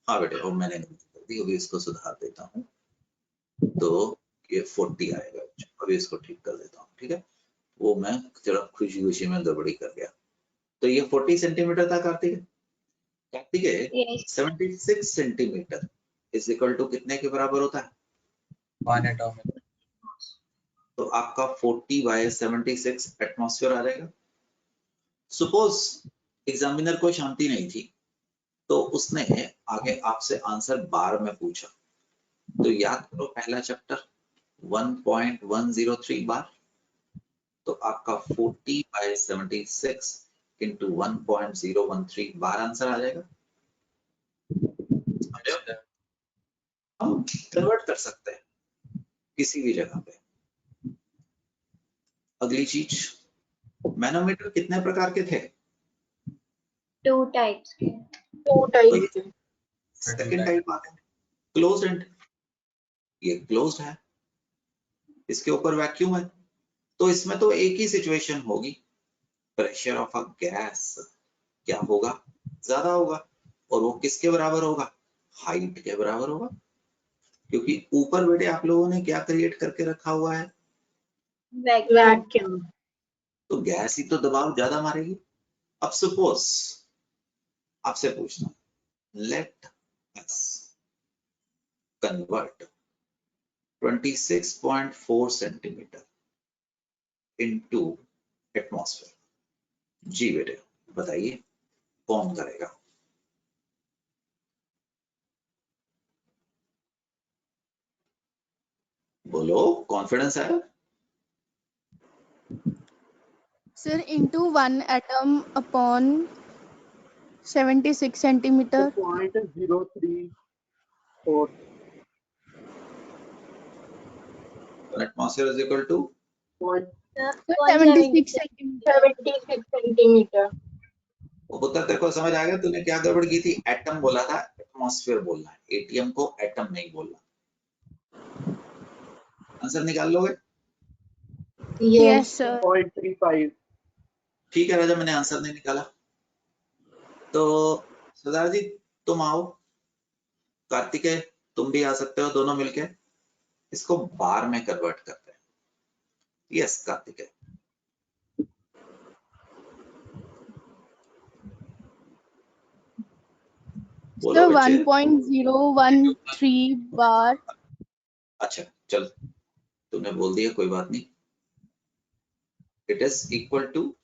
हाँ बेटे, और मैंने कर दी, अभी इसको सुधार देता हूँ, तो ये 40 आएगा। अभी इसको ठीक कर देता हूँ, ठीक है, वो मैं जरा खुशी खुशी में गड़बड़ी कर गया। तो ये 40 सेंटीमीटर था Kartik, Kartik Yes. 76 centimetre is equal to कितने के बराबर होता है? 1 एटॉमिक। तो आपका 40/76 एटमॉस्फेयर आ जाएगा। सपोज एग्जामिनर को शांति नहीं थी, तो उसने आगे आपसे आंसर बार में पूछा, तो याद करो पहला चैप्टर 1.103 बार, तो आपका 40/76 इंटू 1.013 बार आंसर आ जाएगा। समझे? हम कन्वर्ट कर सकते हैं किसी भी जगह पे। अगली चीज, मैनोमीटर कितने प्रकार के थे? 2 टाइप्स के। 2 टाइप के। सेकंड टाइप आ गया क्लोज्ड एंड, ये क्लोज्ड है, इसके ऊपर वैक्यूम है, तो इसमें तो एक ही सिचुएशन होगी, प्रेशर ऑफ अ गैस क्या होगा? ज्यादा होगा, और वो किसके बराबर होगा? हाइट के बराबर होगा, क्योंकि ऊपर बेटे आप लोगों ने क्या क्रिएट करके रखा हुआ है? वैक्यूम। तो गैस ही तो दबाव ज्यादा मारेगी। अब सपोज आपसे पूछना, let us convert 26.4 centimetre into atmosphere. जी बेटे बताइए कौन करेगा? बोलो, कॉन्फिडेंस है? Sir, into 1 atom upon 76 centimeter. 0.034 atmosphere is equal to point Sir, 76 centimeter. 76 centimetre. वो पुत्र तेरे को समझ आ गया? तूने क्या गड़बड़ की थी? एटम बोला था, एटमॉस्फेयर बोलना है, एटीएम को एटम नहीं बोलना। आंसर निकाल लोगे? Yes, sir. 0.35। ठीक है राजा, मैंने आंसर नहीं निकाला, तो सरदार जी तुम आओ, कार्तिकेय तुम भी आ सकते हो, दोनों मिलके इसको बार में कन्वर्ट करते हैं। यस कार्तिकेय, बोलो Sir, बच्चे। 1.013 bar. अच्छा चल, तुमने बोल दिया, कोई बात नहीं। It is equal to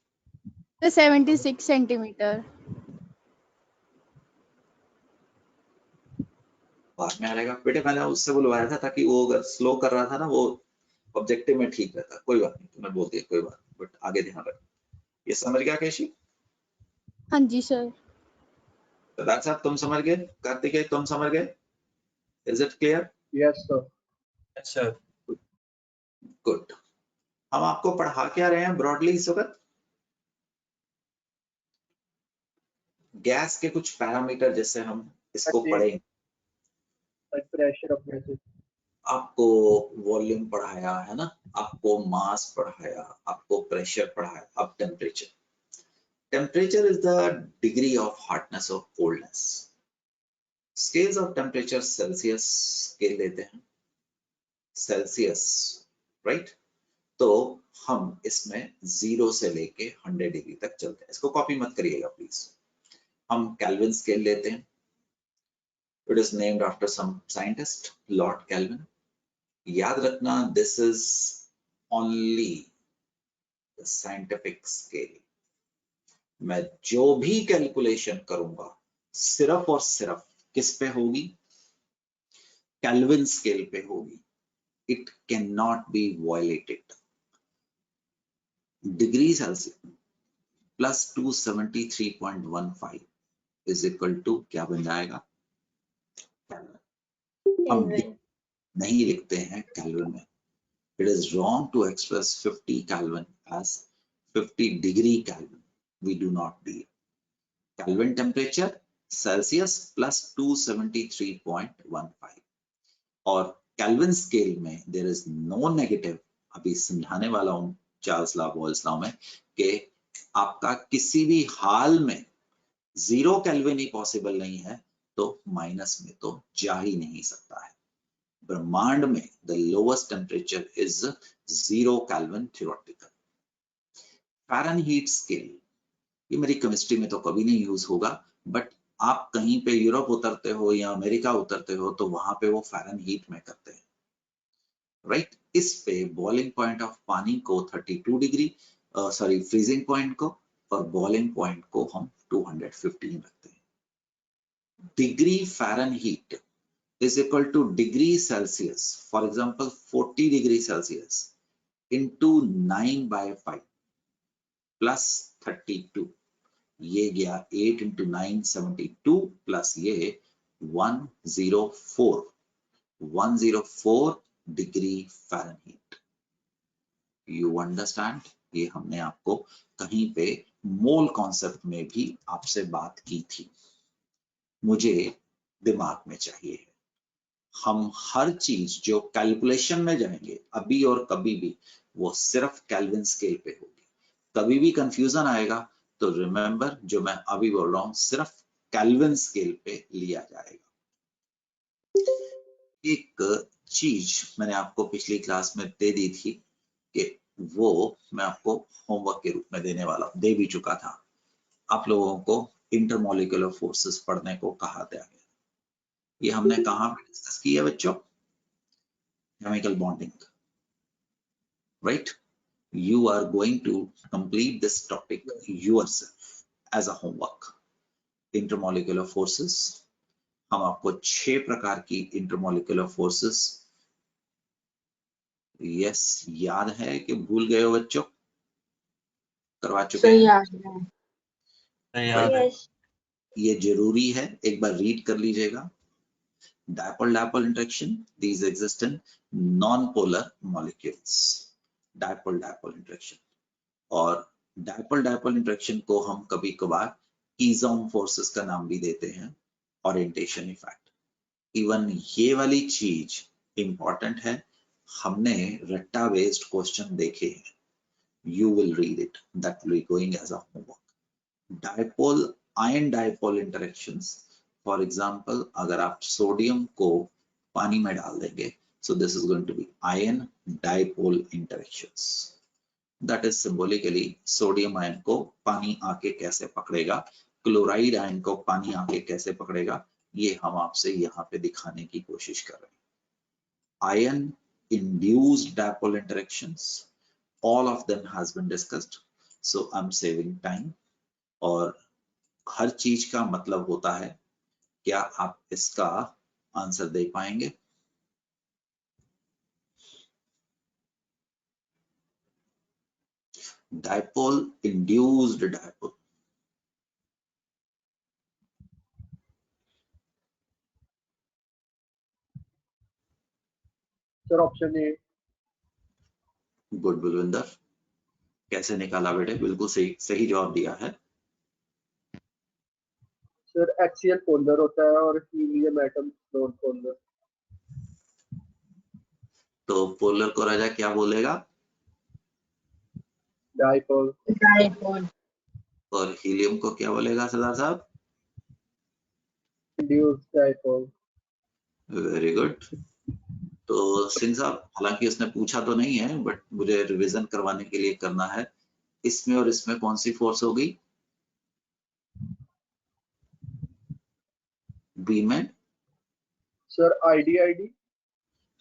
76 centimeter. बाद में आ जाएगा बेटे, मैंने उससे बुलवाया था ताकि वो अगर स्लो कर रहा था ना, वो ऑब्जेक्टिव में ठीक रहता। कोई बात नहीं, तुमने बोल दिया, कोई बात नहीं, बट आगे ध्यान रख। ये समझ गया केशी? हाँ जी सर। सरदार साहब तुम समझ गए? कार्तिकेय तुम समझ गए? Is it clear? Yes sir. Yes sir. Good. हम आपको पढ़ा क्या रहे हैं ब्रॉडली इस वक्त? गैस के कुछ पैरामीटर जैसे हम इसको पढ़ेंगे। प्रेशर अपने से आपको वॉल्यूम पढ़ाया है ना, आपको मास पढ़ाया, आपको प्रेशर पढ़ाया, अब temperature. Temperature is the degree of hardness और coldness. Scales of temperature Celsius scale लेते हैं, सेल्सियस, राइट। तो हम इसमें 0 से लेके 100 डिग्री तक चलते हैं। इसको कॉपी मत करिएगा प्लीज, हम कैल्विन स्केल लेते हैं. It is named after some scientist, Lord Kelvin. याद रखना, this is only the scientific scale. मैं जो भी कैलकुलेशन करूंगा सिर्फ और सिर्फ किस पे होगी? कैल्विन स्केल पे होगी. It cannot be violated. Degree Celsius plus 273.15 is equal to क्या बन जाएगा? हम Kelvin. नहीं लिखते हैं कैल्विन में. It is wrong to express 50 Kelvin as 50 degree Kelvin. We do not do it. Kelvin temperature Celsius plus 273.15. और Kelvin scale में there is no negative. अभी समझाने वाला हूँ चार्ल्स लॉ बॉयल्स लॉ में कि आपका किसी भी हाल में 0 केल्विन ही पॉसिबल नहीं है, तो माइनस में तो जा ही नहीं सकता है. ब्रह्मांड में the lowest temperature is 0 kelvin theoretical. Fahrenheit scale, ये मेरी केमिस्ट्री में तो कभी नहीं यूज होगा, बट आप कहीं पे यूरोप उतरते हो या अमेरिका उतरते हो तो वहां पे वो फ़ारेनहीट में करते हैं, राइट. इस पे बॉइलिंग पॉइंट ऑफ पानी को 32 डिग्री फ्रीजिंग पॉइंट को और बॉइलिंग पॉइंट को हम 215 रखते हैं. Degree Fahrenheit is equal to degree Celsius, for example 40 degree Celsius into 9 by 5 plus 32. ये गया 8 into 9 72 plus ये 104 डिग्री फ़ारेनहीट. You understand? ये हमने आपको कहीं पे मोल कॉन्सेप्ट में भी आपसे बात की थी. मुझे दिमाग में चाहिए हम हर चीज जो कैलकुलेशन में जाएंगे अभी और कभी भी वो सिर्फ केल्विन स्केल पे होगी. कभी भी कंफ्यूजन आएगा तो रिमेंबर जो मैं अभी बोल रहा हूं सिर्फ केल्विन स्केल पे लिया जाएगा. एक चीज मैंने आपको पिछली क्लास में दे दी थी कि वो मैं आपको होमवर्क के रूप में देने वाला हूं, दे भी चुका था. आप लोगों को इंटरमोलिकुलर फोर्सेस पढ़ने को कहा गया. ये हमने कहां पे डिस्कस किया बच्चों? Chemical bonding, right. You are going to complete this topic yourself as a homework. Intermolecular forces, हम आपको 6 प्रकार की इंटरमोलिकुलर फोर्सेस, यस याद है कि भूल गए हो बच्चों? करवा चुके हैं? Yes. ये जरूरी है, एक बार रीड कर लीजिएगा. Dipole-dipole interaction, these exist in non-polar molecules. Dipole-dipole interaction. और dipole-dipole interaction को हम कभी कभार कीज़ोन फोर्सेस का नाम भी देते हैं, ओरिएंटेशन इफेक्ट. इवन ये वाली चीज इंपॉर्टेंट है, हमने रट्टा बेस्ड क्वेश्चन देखे हैं. You will read it, that will be going as a homework. Dipole ion dipole interactions, for example अगर आप सोडियम को पानी में डाल देंगे, so this is going to be ion dipole interactions. That is symbolically sodium ion को पानी आके कैसे पकड़ेगा, क्लोराइड आयन को पानी आके कैसे पकड़ेगा, ये हम आपसे यहाँ पे दिखाने की कोशिश कर रहे हैं. Ion induced dipole interactions, all of them has been discussed, so I'm saving time. और हर चीज का मतलब होता है, क्या आप इसका आंसर दे पाएंगे? Dipole induced dipole. Sir option A. Good Bulwinder, कैसे निकाला बेटे? बिल्कुल सही सही जवाब दिया है. सर एक्सियल पोलर होता है और हीलियम एटम नॉन पोलर. तो पोलर को राजा क्या बोलेगा? डाइपोल. और हीलियम को क्या बोलेगा सरदार साहब? Induced dipole. Very good. तो सिंह साहब, हालांकि उसने पूछा तो नहीं है, बट मुझे रिवीजन करवाने के लिए करना है. इसमें और इसमें कौन सी फोर्स होगी? बी में सर IDID।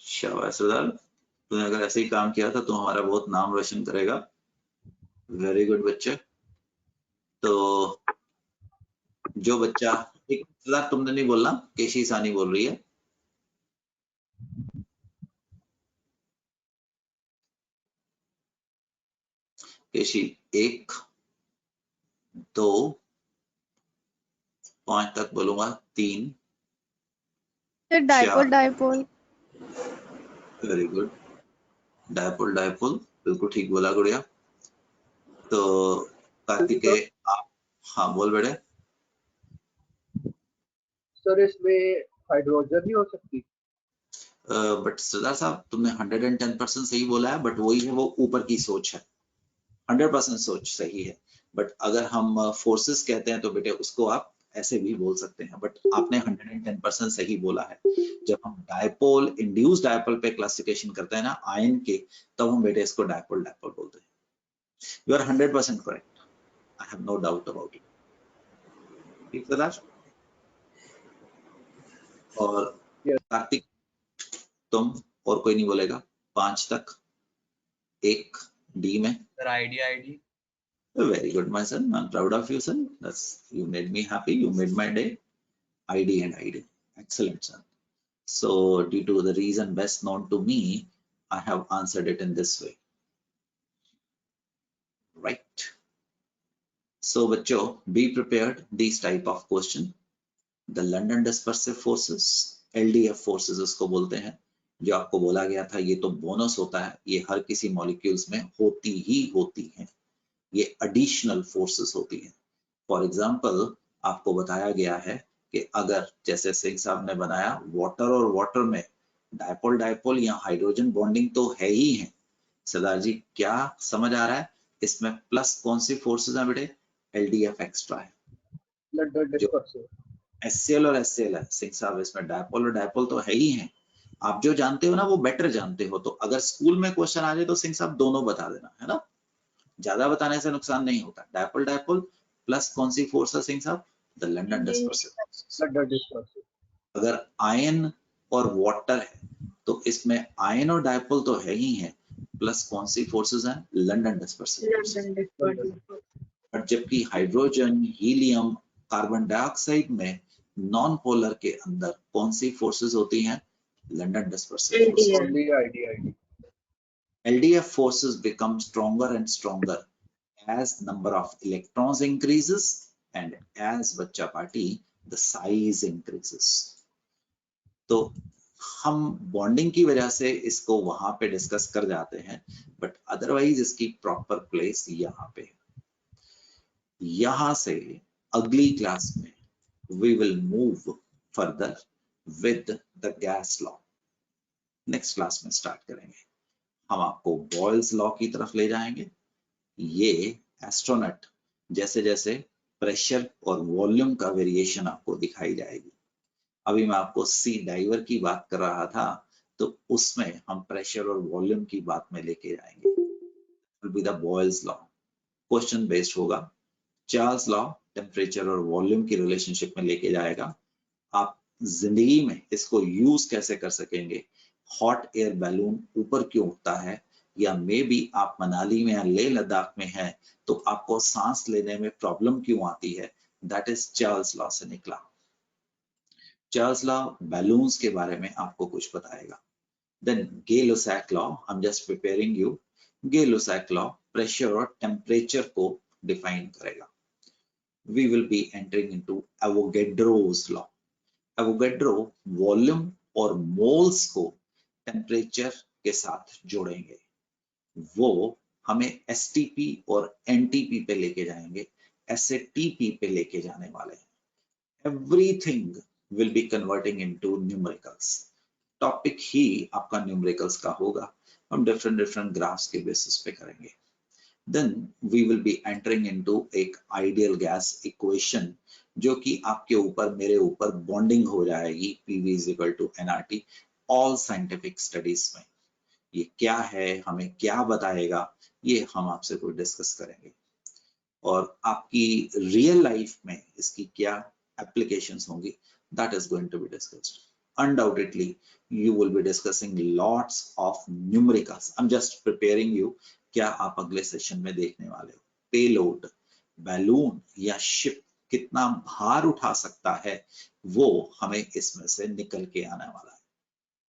शाबाश सरदार, तूने अगर ऐसे ही काम किया था तो हमारा बहुत नाम रोशन करेगा। वेरी गुड बच्चे। तो जो बच्चा, एक सरदार तुमने नहीं बोलना, केशी सानी बोल रही है। केशी 1 2 5 तक बोलूंगा, 3 sir dipole 4। Dipole. Very good, dipole dipole, बिल्कुल ठीक बोला गुड़िया। तो कार्तिकेय आप, हाँ बोल बेटे। सर इसमें हाइड्रोजन नहीं हो सकती? बट सरदार साहब तुमने 110% सही बोला है, बट वही है, वो ऊपर की सोच है। 100% सोच सही है, बट अगर हम फोर्सेस कहते हैं तो बेटे उसको आप ऐसे भी बोल सकते हैं, बट आपने 110% सही बोला है। जब हम डायपोल, इंड्यूस्ड डायपोल पे क्लासिफिकेशन करते हैं ना आयन के, तब हम बेटे इसको डायपोल डायपोल बोलते हैं। You are 100% correct, I have no doubt about it. ठीक सरदार। और कार्तिक तुम, और कोई नहीं बोलेगा 5 तक। 1 डी में। Sir, IDID. Very good, my son. I'm proud of you, son. You made me happy. You made my day. ID and ID. Excellent, son. So, due to the reason best known to me, I have answered it in this way. Right. So, bachcho, be prepared. These type of question. The London dispersive forces, LDF forces उसको बोलते हैं। जो आपको बोला गया था, ये तो बोनस होता है, ये हर किसी मॉलिक्यूल्स में होती ही होती हैं। ये एडिशनल फोर्सेस होती हैं। फॉर एग्जाम्पल आपको बताया गया है कि अगर जैसे सिंह साहब ने बनाया, वाटर और वाटर में डायपोल डायपोल या हाइड्रोजन बॉन्डिंग तो है ही है। सरदार जी क्या समझ आ रहा है इसमें? प्लस कौन सी फोर्सेस हैं बेटे? LDF एक्स्ट्रा है। London dispersive. SCl और SCl है। सिंह साहब इसमें डायपोल और डायपोल तो है ही है। आप जो जानते हो ना वो बेटर जानते हो, तो अगर स्कूल में क्वेश्चन आ जाए तो सिंह साहब दोनों बता देना, है ना? ज्यादा बताने से नुकसान नहीं होता। डायपोल डायपोल प्लस कौन सी फोर्स है सिंह साहब? The London dispersive. London dispersive. अगर आयन और वाटर है तो इसमें आयन और डायपोल तो है ही है, प्लस कौन सी फोर्सेस हैं? London dispersive. और जबकि हाइड्रोजन, हीलियम, कार्बन डाइऑक्साइड में नॉन पोलर के अंदर कौन सी फोर्सेस होती हैं? London dispersive forces. Only IDID। LDF forces become stronger and stronger as number of electrons increases and as बच्चा पार्टी the size increases। तो हम बॉन्डिंग की वजह से इसको वहां पे डिस्कस कर जाते हैं, बट अदरवाइज इसकी प्रॉपर प्लेस यहाँ पे। यहाँ से अगली क्लास में we will move further with the gas law। Next class में स्टार्ट करेंगे, हम आपको बॉयल्स लॉ की तरफ ले जाएंगे। ये एस्ट्रोनॉट जैसे जैसे प्रेशर और वॉल्यूम का वेरिएशन आपको दिखाई जाएगी। अभी मैं आपको सी डाइवर की बात कर रहा था, तो उसमें हम प्रेशर और वॉल्यूम की बात में लेके जाएंगे। Will be the Boyle's law, question based होगा। चार्ल्स लॉ टेम्परेचर और वॉल्यूम की रिलेशनशिप में लेके जाएगा। आप जिंदगी में इसको यूज कैसे कर सकेंगे? हॉट एयर बैलून ऊपर क्यों उठता है, या मे बी आप मनाली में या लेह लद्दाख में हैं तो आपको सांस लेने में प्रॉब्लम क्यों आती है? दैट इज चार्ल्स लॉ से निकला। चार्ल्स लॉ बैलून्स के बारे में आपको कुछ बताएगा। Then Gay Lussac law, I am just preparing you. Gay Lussac law pressure और टेम्परेचर को डिफाइन करेगा। We will be entering into Avogadro's law. Avogadro volume और मोल्स को टेम्परेचर के साथ जोड़ेंगे, वो हमें STP और NTP पे लेके जाएंगे, SATP पे लेके जाने वाले हैं। Everything will be converting into numericals. Topic ही आपका न्यूमेरिकल्स का होगा, हम डिफरेंट डिफरेंट ग्राफ्स के बेसिस पे करेंगे। Then we will be entering into एक आइडियल गैस इक्वेशन, जो कि आपके ऊपर मेरे ऊपर बॉन्डिंग हो जाएगी, PV = nRT। All scientific studies में ये क्या है, हमें क्या बताएगा, ये हम आपसे कोई डिस्कस करेंगे। और आपकी रियल लाइफ में इसकी क्या एप्लीकेशंस होंगी, that is going to be discussed. Undoubtedly, you will be discussing lots of numericals. I'm just preparing you. क्या आप अगले सेशन में देखने वाले हो? पेलोड, बैलून या शिप कितना भार उठा सकता है, वो हमें इसमें से निकल के आने वाला है.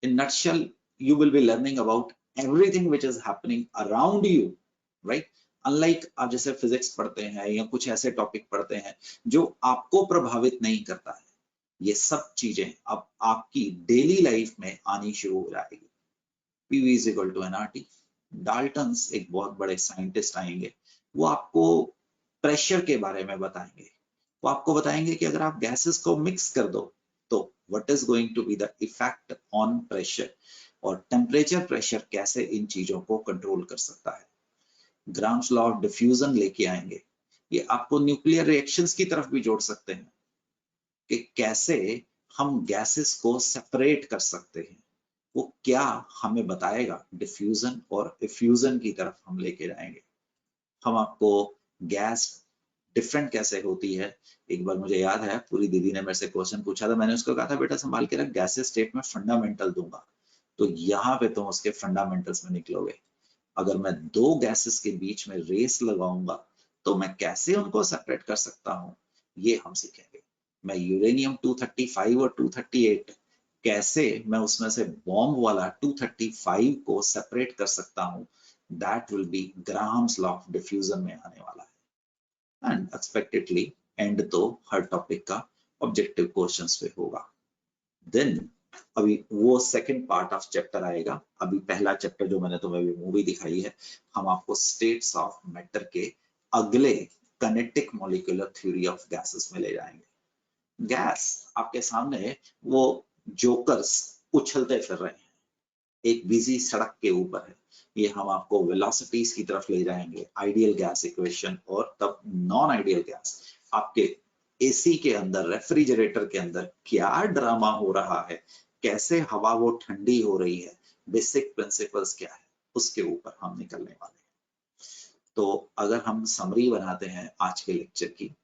In nutshell, you will be learning about everything which is happening around you, right? Unlike आप जैसे फिजिक्स पढ़ते हैं या कुछ ऐसे टॉपिक पढ़ते हैं जो आपको प्रभावित नहीं करता है, ये सब चीजें अब आपकी डेली लाइफ में आनी शुरू हो जाएगी. PV is equal to nRT. Dalton's एक बहुत बड़े साइंटिस्ट आएंगे, वो आपको प्रेशर के बारे में बताएंगे. वो आपको बताएंगे कि अगर आप गैसेस को मिक्स कर दो तो what is going to be the effect on pressure, और टेम्परेचर प्रेशर कैसे इन चीजों को कंट्रोल कर सकता है. ग्राम्स लॉ ऑफ डिफ्यूजन लेके आएंगे. ये आपको न्यूक्लियर रिएक्शंस की तरफ भी जोड़ सकते हैं कि कैसे हम गैसेस को सेपरेट कर सकते हैं. वो क्या हमें बताएगा, डिफ्यूजन और इफ्यूजन की तरफ हम लेके जाएंगे. हम आपको गैस डिफरेंट कैसे होती है, एक बार मुझे याद है पूरी दीदी ने मेरे से क्वेश्चन पूछा था, मैंने उसको कहा था बेटा संभाल के रख, गैसेस स्टेट में फंडामेंटल दूंगा तो यहाँ पे तुम उसके फंडामेंटल्स में निकलोगे. अगर मैं दो गैसेस के बीच में रेस लगाऊंगा तो मैं कैसे उनको सेपरेट कर सकता हूँ, ये हम सीखेंगे. मैं यूरेनियम 235 और 238 कैसे मैं उसमें से बॉम्ब वाला 235 को सेपरेट कर सकता हूँ, that will be Graham's law of diffusion में आने वाला है. एंड एक्सपेक्टेडली एंड तो हर टॉपिक का ऑब्जेक्टिव क्वेश्चंस पे होगा. देन अभी वो सेकंड पार्ट ऑफ चैप्टर आएगा. अभी पहला चैप्टर जो मैंने तुम्हें अभी मूवी दिखाई है, हम आपको स्टेट्स ऑफ मैटर के अगले kinetic molecular theory of gases में ले जाएंगे. गैस आपके सामने वो जोकर्स उछलते फिर रहे हैं एक बिजी सड़क के ऊपर है. ये हम आपको वेलोसिटीज की तरफ ले जाएंगे, आइडियल गैस इक्वेशन और तब नॉन आइडियल गैस. आपके एसी के अंदर, रेफ्रिजरेटर के अंदर क्या ड्रामा हो रहा है, कैसे हवा वो ठंडी हो रही है, बेसिक प्रिंसिपल्स क्या है, उसके ऊपर हम निकलने वाले हैं. तो अगर हम समरी बनाते हैं आज के लेक्चर की,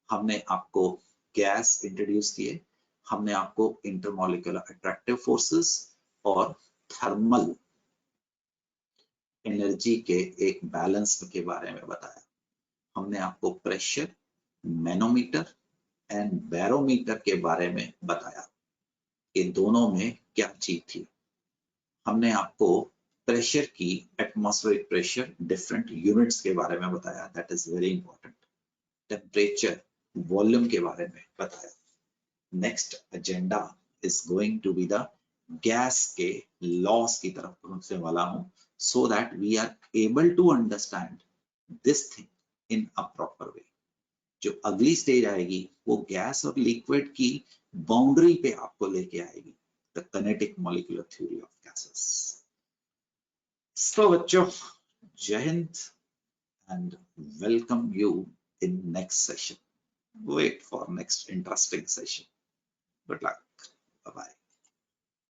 हमने आपको गैस इंट्रोड्यूस किए, हमने आपको इंटरमॉलिक्यूलर अट्रैक्टिव फोर्सेस और थर्मल एनर्जी के एक बैलेंस के बारे में बताया. हमने आपको प्रेशर, मैनोमीटर एंड बैरोमीटर के बारे में बताया, ये दोनों में क्या चीज थी. हमने आपको प्रेशर की, एटमॉस्फेरिक प्रेशर डिफरेंट यूनिट्स के बारे में बताया, that is very important. Temperature, volume के बारे में बताया. Next agenda is going to be the gas के लॉस की तरफ पहुंचने वाला हूं, so that we are able to understand this thing in a proper way. जो अगली स्टेज आएगी वो गैस और लिक्विड की बाउंड्री पे आपको लेके आएगी, the kinetic molecular theory of gases. So बच्चों, जय हिंद and welcome you in next session. Wait for next interesting session. Good luck. Bye bye.